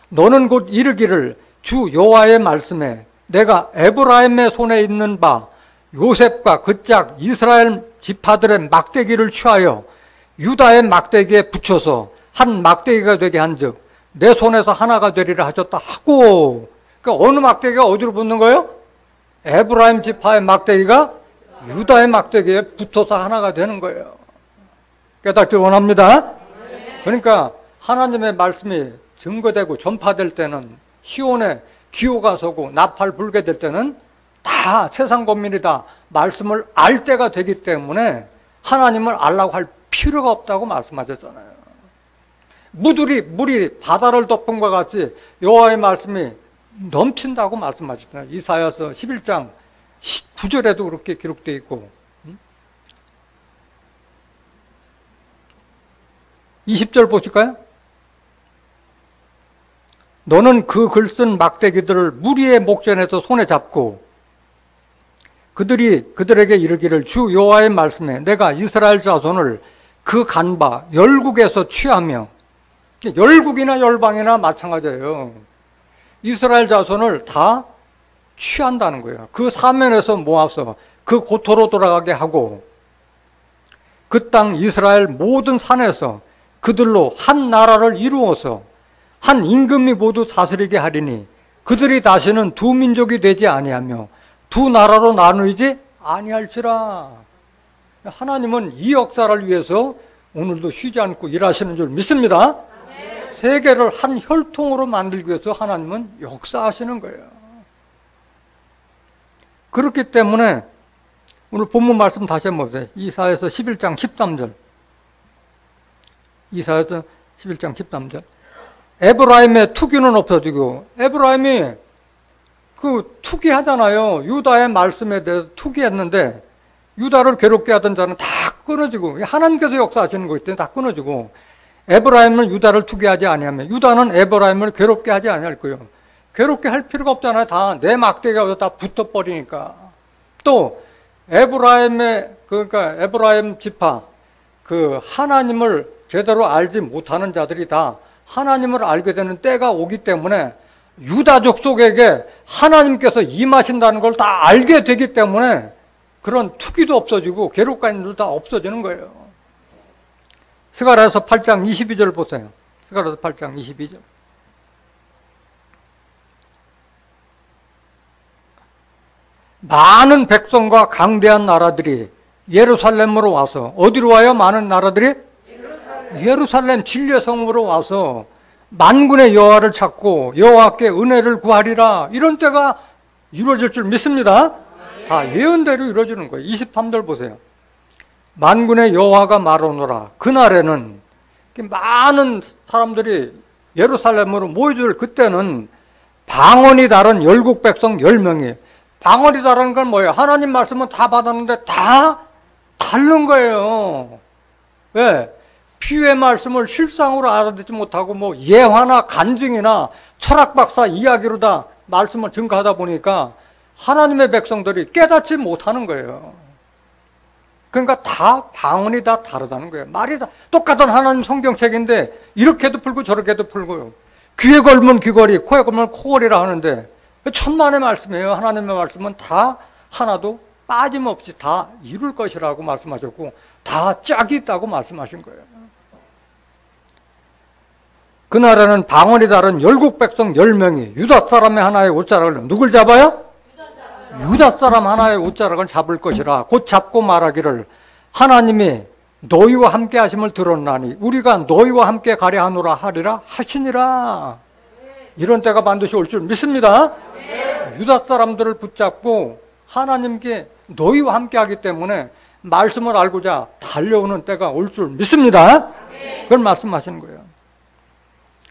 너는 곧 이르기를 주 여호와의 말씀에 내가 에브라임의 손에 있는 바 요셉과 그 짝 이스라엘 지파들의 막대기를 취하여 유다의 막대기에 붙여서 한 막대기가 되게 한즉 내 손에서 하나가 되리라 하셨다 하고. 그러니까 어느 막대기가 어디로 붙는 거예요? 에브라임 지파의 막대기가 유다의 막대기에 붙어서 하나가 되는 거예요. 깨닫기 원합니다. 그러니까 하나님의 말씀이 증거되고 전파될 때는 시온에 기호가 서고 나팔 불게 될 때는 다 세상 국민이 다 말씀을 알 때가 되기 때문에 하나님을 알라고 할 필요가 없다고 말씀하셨잖아요. 물이 바다를 덮은 것 같이 여호와의 말씀이 넘친다고 말씀하셨잖아요. 이사야서 11장 9절에도 그렇게 기록되어 있고 20절 보실까요? 너는 그 글 쓴 막대기들을 무리의 목전에서 손에 잡고 그들에게 이르기를 주 여호와의 말씀에 내가 이스라엘 자손을 그 간바 열국에서 취하며, 열국이나 열방이나 마찬가지예요. 이스라엘 자손을 다 취한다는 거예요. 그 사면에서 모아서 그 고토로 돌아가게 하고 그 땅 이스라엘 모든 산에서 그들로 한 나라를 이루어서 한 임금이 모두 다스리게 하리니 그들이 다시는 두 민족이 되지 아니하며 두 나라로 나누지 아니할지라. 하나님은 이 역사를 위해서 오늘도 쉬지 않고 일하시는 줄 믿습니다. 세계를 한 혈통으로 만들기 위해서 하나님은 역사하시는 거예요. 그렇기 때문에 오늘 본문 말씀 다시 한번 보세요. 이사야서 11장 13절. 이사야서 11장 13절. 에브라임의 투기는 없어지고, 에브라임이 그 투기하잖아요. 유다의 말씀에 대해서 투기했는데 유다를 괴롭게 하던 자는 다 끊어지고, 하나님께서 역사하시는 거기 때문에 다 끊어지고, 에브라임은 유다를 투기하지 아니하며 유다는 에브라임을 괴롭게 하지 아니할 거예요. 괴롭게 할 필요가 없잖아요. 다 내 막대기가 다 붙어버리니까. 또 그러니까 에브라임 지파, 그 하나님을 제대로 알지 못하는 자들이 다 하나님을 알게 되는 때가 오기 때문에 유다족 속에게 하나님께서 임하신다는 걸 다 알게 되기 때문에 그런 투기도 없어지고 괴롭가는 일도 다 없어지는 거예요. 스가랴서 8장 22절 보세요. 스가랴서 8장 22절. 많은 백성과 강대한 나라들이 예루살렘으로 와서, 어디로 와요? 많은 나라들이? 예루살렘 진리의 성으로 와서 만군의 여호와를 찾고 여호와께 은혜를 구하리라. 이런 때가 이루어질 줄 믿습니다. 다 예언대로 이루어지는 거예요. 23절 보세요. 만군의 여호와가 말하노라. 그날에는 많은 사람들이 예루살렘으로 모여줄, 그때는 방언이 다른 열국 백성 10명이, 방언이 다른 건 뭐예요? 하나님 말씀은 다 받았는데 다 다른 거예요. 왜? 비유의 말씀을 실상으로 알아듣지 못하고 뭐 예화나 간증이나 철학박사 이야기로 다 말씀을 증거하다 보니까 하나님의 백성들이 깨닫지 못하는 거예요. 그러니까 다 방언이 다 다르다는 거예요. 말이 다 똑같은 하나님 성경책인데 이렇게도 풀고 저렇게도 풀고요. 귀에 걸면 귀걸이, 코에 걸면 코걸이라 하는데 천만의 말씀이에요. 하나님의 말씀은 다 하나도 빠짐없이 다 이룰 것이라고 말씀하셨고 다 짝이 있다고 말씀하신 거예요. 그날에는 방언이 다른 열국 백성 10명이 유다 사람의 하나의 옷자락을 누굴 잡아요? 유다 사람 하나의 옷자락을 잡을 것이라 곧 잡고 말하기를 하나님이 너희와 함께 하심을 들었나니 우리가 너희와 함께 가려 하노라 하리라 하시니라. 이런 때가 반드시 올 줄 믿습니다. 유다 사람들을 붙잡고 하나님께 너희와 함께 하기 때문에 말씀을 알고자 달려오는 때가 올 줄 믿습니다. 그걸 말씀하시는 거예요.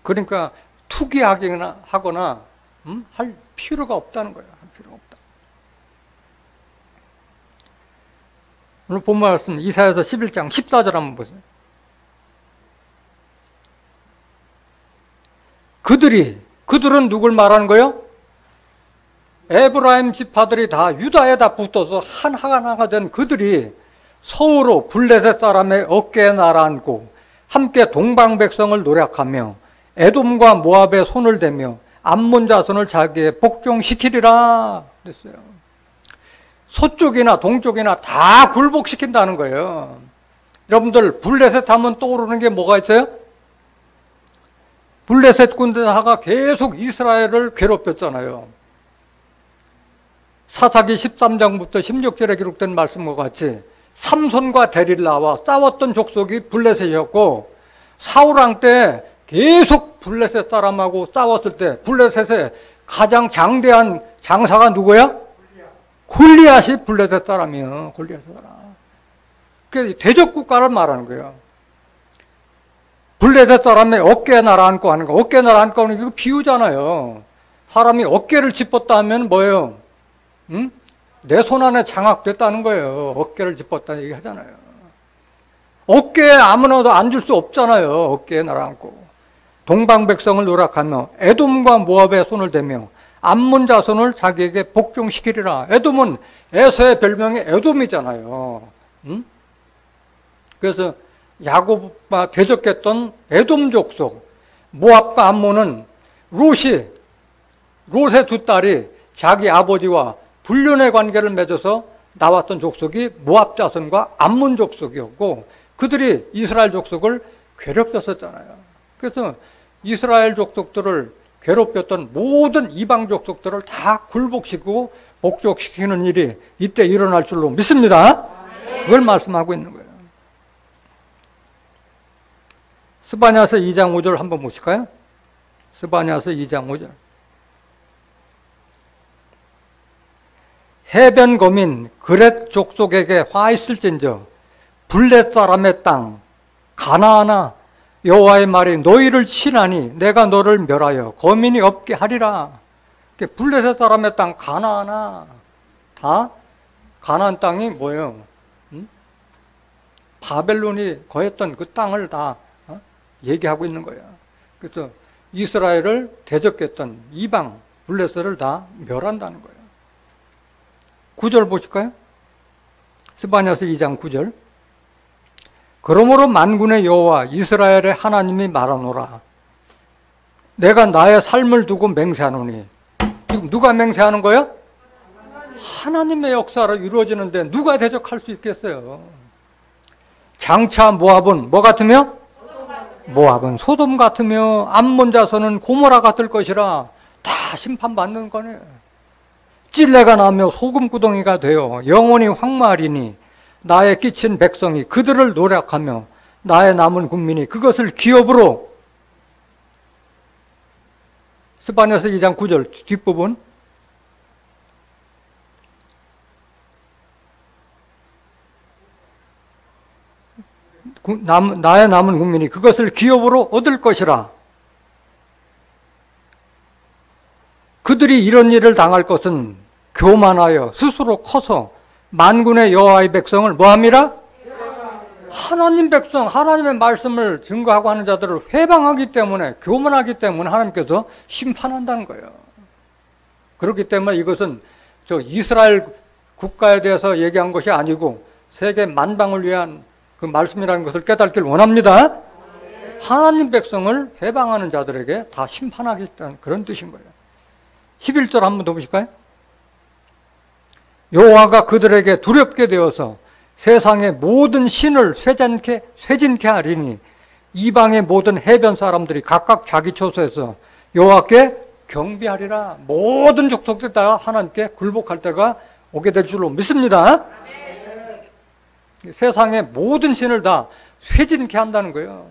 그러니까 투기하거나 할 필요가 없다는 거예요. 할 필요가 없다. 오늘 본문 말씀 이사야서 11장 14절 한번 보세요. 그들은 누굴 말하는 거예요? 에브라임 지파들이 다 유다에 다 붙어서 하나가 된 그들이 서로 블레셋 사람의 어깨에 날아앉고 함께 동방 백성을 노략하며 에돔과 모압에 손을 대며 암몬 자손을 자기의 복종시키리라 그랬어요. 서쪽이나 동쪽이나 다 굴복시킨다는 거예요. 여러분들 블레셋 하면 떠오르는 게 뭐가 있어요? 블레셋 군대가 계속 이스라엘을 괴롭혔잖아요. 사사기 13장부터 16절에 기록된 말씀과 같이 삼손과 데릴라와 싸웠던 족속이 블레셋이었고 사울왕 때 계속 블레셋 사람하고 싸웠을 때 블레셋의 가장 장대한 장사가 누구야? 골리앗이 블레셋 사람이에요. 골리앗 사람. 그게 대적국가를 말하는 거예요. 블레셋 사람의 어깨에 날아앉고 하는 거. 어깨에 날아앉고 하는 게 이거 비유잖아요. 사람이 어깨를 짚었다 하면 뭐예요? 응? 내 손 안에 장악됐다는 거예요. 어깨를 짚었다는 얘기 하잖아요. 어깨에 아무나도 앉을 수 없잖아요. 어깨에 날아앉고. 동방 백성을 노략하며 에돔과 모압에 손을 대며 암몬 자손을 자기에게 복종시키리라. 에돔은 에서의 별명이 에돔이잖아요. 응? 그래서 야곱과 대적했던 에돔 족속, 모압과 암몬은 롯의 두 딸이 자기 아버지와 불륜의 관계를 맺어서 나왔던 족속이 모압 자손과 암몬 족속이었고 그들이 이스라엘 족속을 괴롭혔었잖아요. 그래서 이스라엘 족속들을 괴롭혔던 모든 이방 족속들을 다 굴복시키고 복종시키는 일이 이때 일어날 줄로 믿습니다. 그걸 말씀하고 있는 거예요. 스바냐서 2장 5절 한번 보실까요? 스바냐서 2장 5절. 해변 거민 그렛 족속에게 화 있을진저 블렛 사람의 땅 가나안아 여호와의 말이 너희를 치나니 내가 너를 멸하여 거민이 없게 하리라. 블렛 사람의 땅 가나안아. 다 가나안 땅이 뭐예요? 바벨론이 거했던 그 땅을 다 얘기하고 있는 거예요. 그래서 이스라엘을 대적했던 이방 블레셋을 다 멸한다는 거예요. 9절 보실까요? 스바냐서 2장 9절. 그러므로 만군의 여호와 이스라엘의 하나님이 말하노라. 내가 나의 삶을 두고 맹세하노니. 지금 누가 맹세하는 거예요? 하나님의 역사로 이루어지는데 누가 대적할 수 있겠어요? 장차 모압은 뭐 같으며? 모압은 소돔 같으며 암몬 자손은 고모라 같을 것이라. 다 심판받는 거네. 찔레가 나며 소금구덩이가 되어 영원히 황무하리니 나의 끼친 백성이 그들을 노략하며 나의 남은 국민이 그것을 기업으로. 스바냐서 2장 9절 뒷부분. 나의 남은 국민이 그것을 기업으로 얻을 것이라. 그들이 이런 일을 당할 것은 교만하여 스스로 커서 만군의 여호와의 백성을 뭐함이라? 하나님 백성, 하나님의 말씀을 증거하고 하는 자들을 회방하기 때문에, 교만하기 때문에 하나님께서 심판한다는 거예요. 그렇기 때문에 이것은 저 이스라엘 국가에 대해서 얘기한 것이 아니고 세계 만방을 위한 그 말씀이라는 것을 깨닫길 원합니다. 하나님 백성을 회방하는 자들에게 다 심판하겠다는 그런 뜻인 거예요. 11절 한번 더 보실까요? 여호와가 그들에게 두렵게 되어서 세상의 모든 신을 쇠진케 하리니 이방의 모든 해변 사람들이 각각 자기 처소에서 여호와께 경배하리라. 모든 족속들 다 하나님께 굴복할 때가 오게 될 줄로 믿습니다. 세상의 모든 신을 다 쇠진케 한다는 거예요.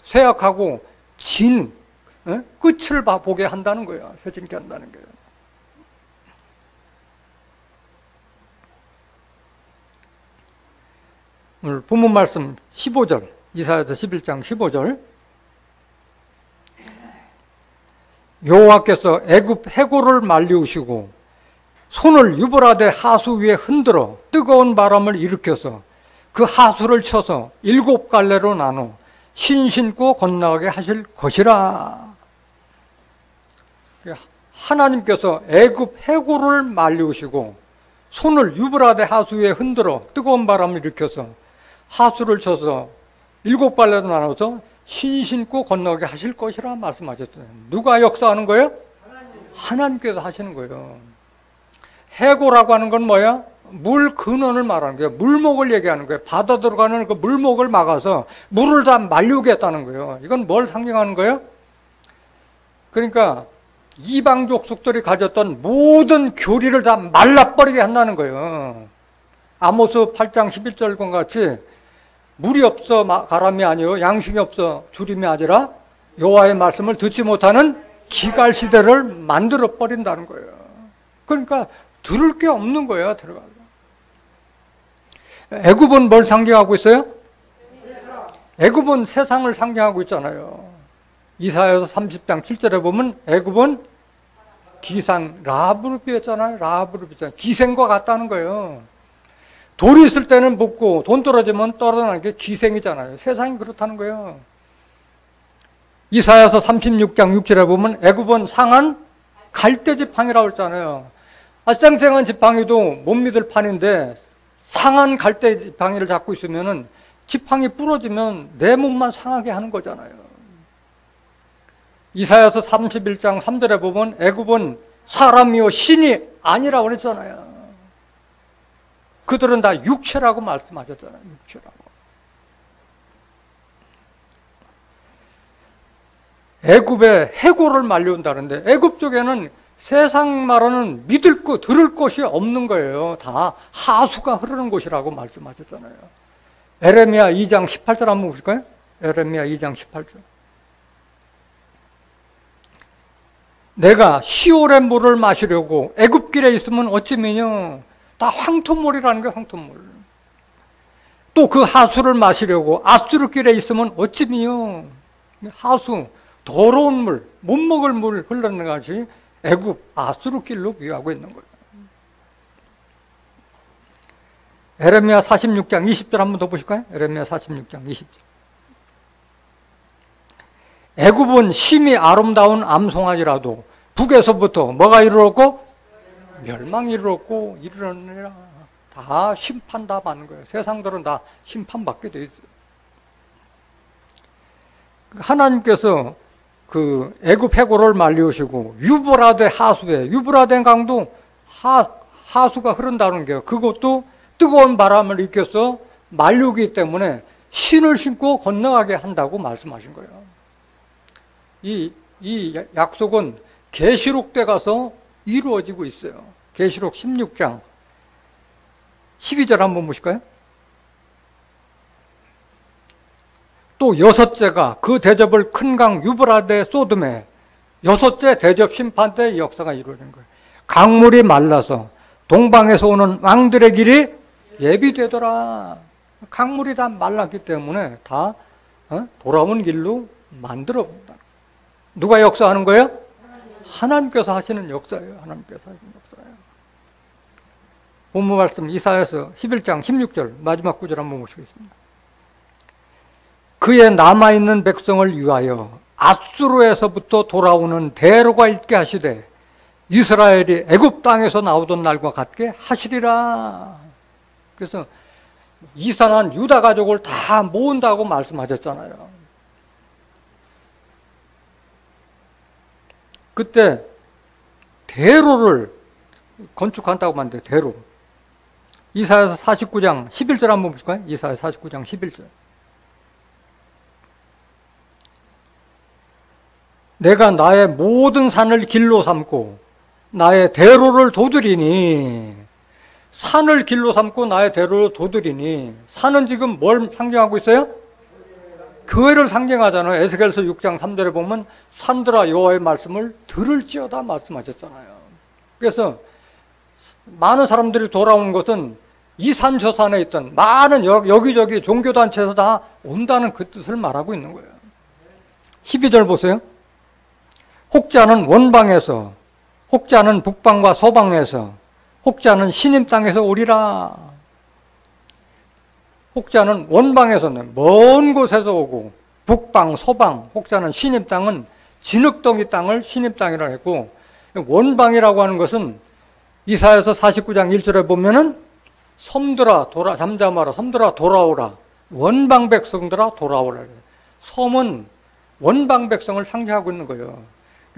쇠약하고 진 끝을 보게 한다는 거예요. 쇠진케 한다는 거예요. 오늘 본문 말씀 15절, 이사야서 11장 15절. 여호와께서 애굽 해골을 말리우시고 손을 유브라데 하수 위에 흔들어 뜨거운 바람을 일으켜서 그 하수를 쳐서 7갈래로 나눠 신 신고 건너가게 하실 것이라. 하나님께서 애굽 해골을 말리우시고 손을 유브라데 하수 위에 흔들어 뜨거운 바람을 일으켜서 하수를 쳐서 7갈래로 나눠서 신 신고 건너게 하실 것이라 말씀하셨어요. 누가 역사하는 거예요? 하나님께서 하시는 거예요. 해고라고 하는 건 뭐야? 물 근원을 말하는 거예요. 물목을 얘기하는 거예요. 바다 들어가는 그 물목을 막아서 물을 다 말리우겠다는 거예요. 이건 뭘 상징하는 거예요? 그러니까 이방 족속들이 가졌던 모든 교리를 다 말라버리게 한다는 거예요. 아모스 8장 11절과 같이 물이 없어 가람이 아니요 양식이 없어 주림이 아니라 여호와의 말씀을 듣지 못하는 기갈 시대를 만들어 버린다는 거예요. 그러니까 들을 게 없는 거예요. 들어가서. 애굽은 뭘 상징하고 있어요? 애굽은 세상을 상징하고 있잖아요. 이사야서 30장 7절에 보면 애굽은 기상, 라합으로 비했잖아요. 라합으로 비했잖아요. 기생과 같다는 거예요. 돌이 있을 때는 묻고 돈 떨어지면 떨어지는 게 기생이잖아요. 세상이 그렇다는 거예요. 이사야서 36장 6절에 보면 애굽은 상한 갈대 지팡이라고 했잖아요. 쌩쌩한 지팡이도 못 믿을 판인데 상한 갈대 지팡이를 잡고 있으면은 지팡이 부러지면 내 몸만 상하게 하는 거잖아요. 이사야서 31장 3절에 보면 애굽은 사람이요 신이 아니라고 그랬잖아요. 그들은 다 육체라고 말씀하셨잖아요. 육체라고. 애굽에 해골을 말려온다는데 애굽 쪽에는 세상 말로는 믿을 것, 들을 것이 없는 거예요. 다 하수가 흐르는 곳이라고 말씀하셨잖아요. 에레미야 2장 18절 한번 보실까요? 에레미야 2장 18절. 내가 시올의 물을 마시려고 애굽길에 있으면 어찌미뇨. 다 황토물이라는 거예요. 황토물. 또 그 하수를 마시려고 아수르길에 있으면 어찌미요. 하수, 더러운 물, 못 먹을 물 흘러내는 것이 애굽 아수르길로 비유하고 있는 거예요. 에레미야 46장 20절 한번 더 보실까요? 에레미야 46장 20절. 애굽은 심히 아름다운 암송아지라도 북에서부터 뭐가 이르렀고? 멸망이 이르렀고 이르느니라. 다 심판 다 받는 거예요. 세상들은 다 심판받게 돼 있어요. 하나님께서 그 애굽 해골을 말리우시고 유브라데 하수에, 유브라데 강도 하수가 흐른다는 게요. 그것도 뜨거운 바람을 일으켜서 말리우기 때문에 신을 신고 건너가게 한다고 말씀하신 거예요. 이 약속은 계시록 때 가서 이루어지고 있어요. 계시록 16장 12절 한번 보실까요? 또 여섯째가 그 대접을 큰 강 유브라데 쏟음에, 여섯째 대접 심판 때 이 역사가 이루어진 거예요. 강물이 말라서 동방에서 오는 왕들의 길이 예비되더라. 강물이 다 말랐기 때문에 다 돌아온 길로 만들어 본다. 누가 역사하는 거예요? 하나님께서 하시는 역사예요. 하나님께서 하시는 역사예요. 본문 말씀 이사야서 11장 16절 마지막 구절 한번 보시겠습니다. 그의 남아있는 백성을 위하여 앗수르에서부터 돌아오는 대로가 있게 하시되 이스라엘이 애굽 땅에서 나오던 날과 같게 하시리라. 그래서 이산한 유다 가족을 다 모은다고 말씀하셨잖아요. 그때 대로를 건축한다고 만들어요. 대로. 이사야서 49장 11절 한번 보실까요? 이사야 49장 11절. 내가 나의 모든 산을 길로 삼고 나의 대로를 도드리니, 산을 길로 삼고 나의 대로를 도드리니, 산은 지금 뭘 상징하고 있어요? 교회를 상징하잖아요. 에스겔서 6장 3절에 보면 산들아 여호와의 말씀을 들을지어다 말씀하셨잖아요. 그래서 많은 사람들이 돌아온 것은 이 산 저 산에 있던 많은 여기저기 종교단체에서 다 온다는 그 뜻을 말하고 있는 거예요. 12절 보세요. 혹자는 원방에서, 혹자는 북방과 서방에서, 혹자는 신임 땅에서 오리라. 혹자는 원방에서는 먼 곳에서 오고, 북방, 서방, 혹자는 신임 땅은 진흙덩이 땅을 신임 땅이라고 했고, 원방이라고 하는 것은 이사야서 49장 1절에 보면은 섬들아 잠잠하라, 섬들아 돌아오라, 원방 백성들아 돌아오라. 섬은 원방 백성을 상징하고 있는 거예요.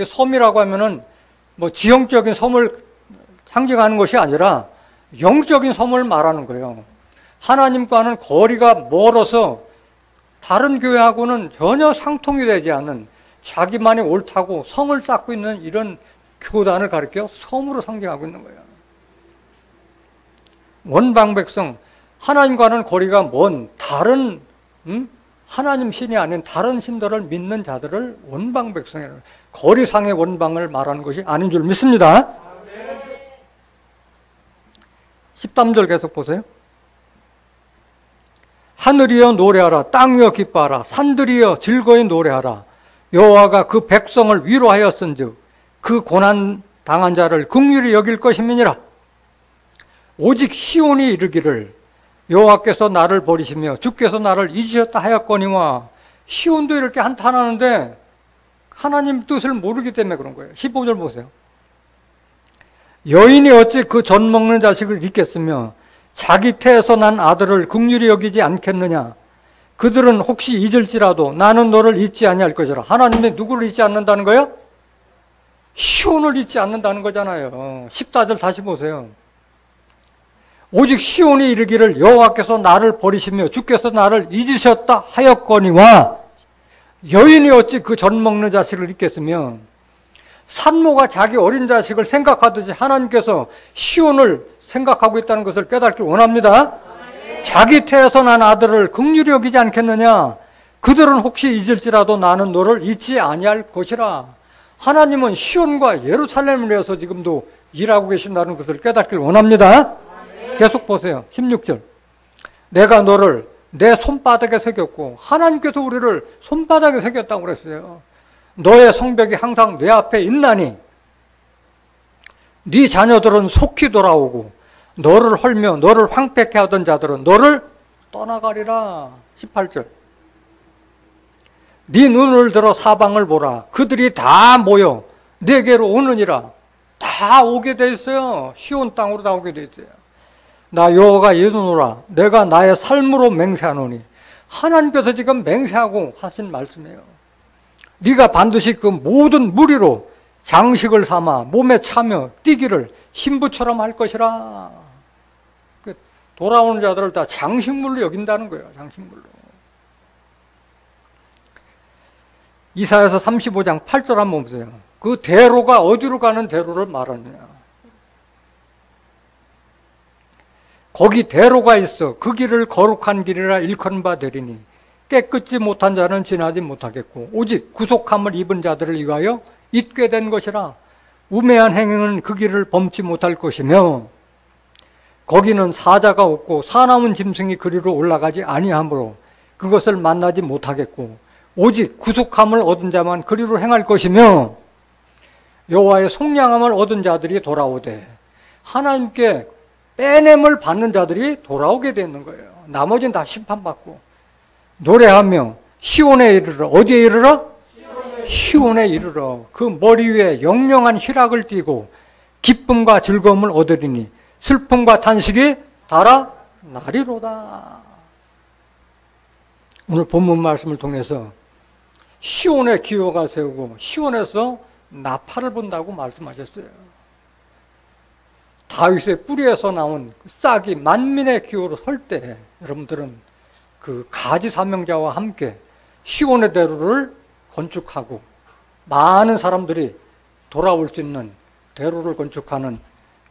섬이라고 하면은 뭐 지형적인 섬을 상징하는 것이 아니라 영적인 섬을 말하는 거예요. 하나님과는 거리가 멀어서 다른 교회하고는 전혀 상통이 되지 않는 자기만이 옳다고 성을 쌓고 있는 이런 교단을 가리켜 섬으로 상징하고 있는 거예요. 원방 백성, 하나님과는 거리가 먼 다른 하나님 신이 아닌 다른 신들을 믿는 자들을 원방 백성이라고, 거리상의 원방을 말하는 것이 아닌 줄 믿습니다. 13절 계속 보세요. 하늘이여 노래하라, 땅이여 기뻐하라, 산들이여 즐거이 노래하라. 여호와가 그 백성을 위로하였은즉 그 고난 당한 자를 긍휼히 여길 것임이니라. 오직 시온이 이르기를 여호와께서 나를 버리시며 주께서 나를 잊으셨다 하였거니와. 시온도 이렇게 한탄하는데 하나님 뜻을 모르기 때문에 그런 거예요. 15절 보세요. 여인이 어찌 그 젖 먹는 자식을 잊겠으며 자기 태에서 난 아들을 긍휼히 여기지 않겠느냐. 그들은 혹시 잊을지라도 나는 너를 잊지 아니할 것이라. 하나님이 누구를 잊지 않는다는 거예요? 시온을 잊지 않는다는 거잖아요. 14절 다시 보세요. 오직 시온이 이르기를 여호와께서 나를 버리시며 주께서 나를 잊으셨다 하였거니와. 여인이 어찌 그 젖 먹는 자식을 잊겠으며, 산모가 자기 어린 자식을 생각하듯이 하나님께서 시온을 생각하고 있다는 것을 깨닫기 원합니다. 자기 태에서 난 아들을 긍휼히 여기지 않겠느냐. 그들은 혹시 잊을지라도 나는 너를 잊지 아니할 것이라. 하나님은 시온과 예루살렘을 위해서 지금도 일하고 계신다는 것을 깨닫길 원합니다. 계속 보세요. 16절. 내가 너를 내 손바닥에 새겼고, 하나님께서 우리를 손바닥에 새겼다고 그랬어요. 너의 성벽이 항상 내 앞에 있나니 네 자녀들은 속히 돌아오고 너를 헐며 너를 황폐케 하던 자들은 너를 떠나가리라. 18절. 네 눈을 들어 사방을 보라. 그들이 다 모여 내게로 오느니라. 다 오게 돼 있어요. 시온 땅으로 다 오게 돼 있어요. 나 여호와가 이르노라. 내가 나의 삶으로 맹세하노니. 하나님께서 지금 맹세하고 하신 말씀이에요. 네가 반드시 그 모든 무리로 장식을 삼아 몸에 차며 뛰기를 신부처럼 할 것이라. 돌아오는 자들을 다 장식물로 여긴다는 거예요. 장식물로. 이사야서 35장 8절 한번 보세요. 그 대로가 어디로 가는 대로를 말하느냐. 거기 대로가 있어 그 길을 거룩한 길이라 일컫는 바 되리니 깨끗지 못한 자는 지나지 못하겠고 오직 구속함을 입은 자들을 위하여 있게 된 것이라. 우매한 행위는 그 길을 범치 못할 것이며 거기는 사자가 없고 사나운 짐승이 그리로 올라가지 아니하므로 그것을 만나지 못하겠고 오직 구속함을 얻은 자만 그리로 행할 것이며 여호와의 속량함을 얻은 자들이 돌아오되. 하나님께 빼냄을 받는 자들이 돌아오게 되는 거예요. 나머지는 다 심판받고 노래하며 시온에 이르러. 어디에 이르러? 시온에 이르러. 그 머리 위에 영영한 희락을 띠고 기쁨과 즐거움을 얻으리니 슬픔과 탄식이 달아나리로다. 오늘 본문 말씀을 통해서 시온에 기호가 세우고 시온에서 나팔을 본다고 말씀하셨어요. 다윗의 뿌리에서 나온 그 싹이 만민의 기호로 설 때 여러분들은 그 가지 사명자와 함께 시온의 대로를 건축하고 많은 사람들이 돌아올 수 있는 대로를 건축하는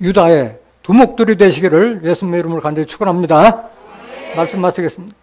유다의 두목들이 되시기를 예수님의 이름으로 간절히 축원합니다. 말씀 마치겠습니다.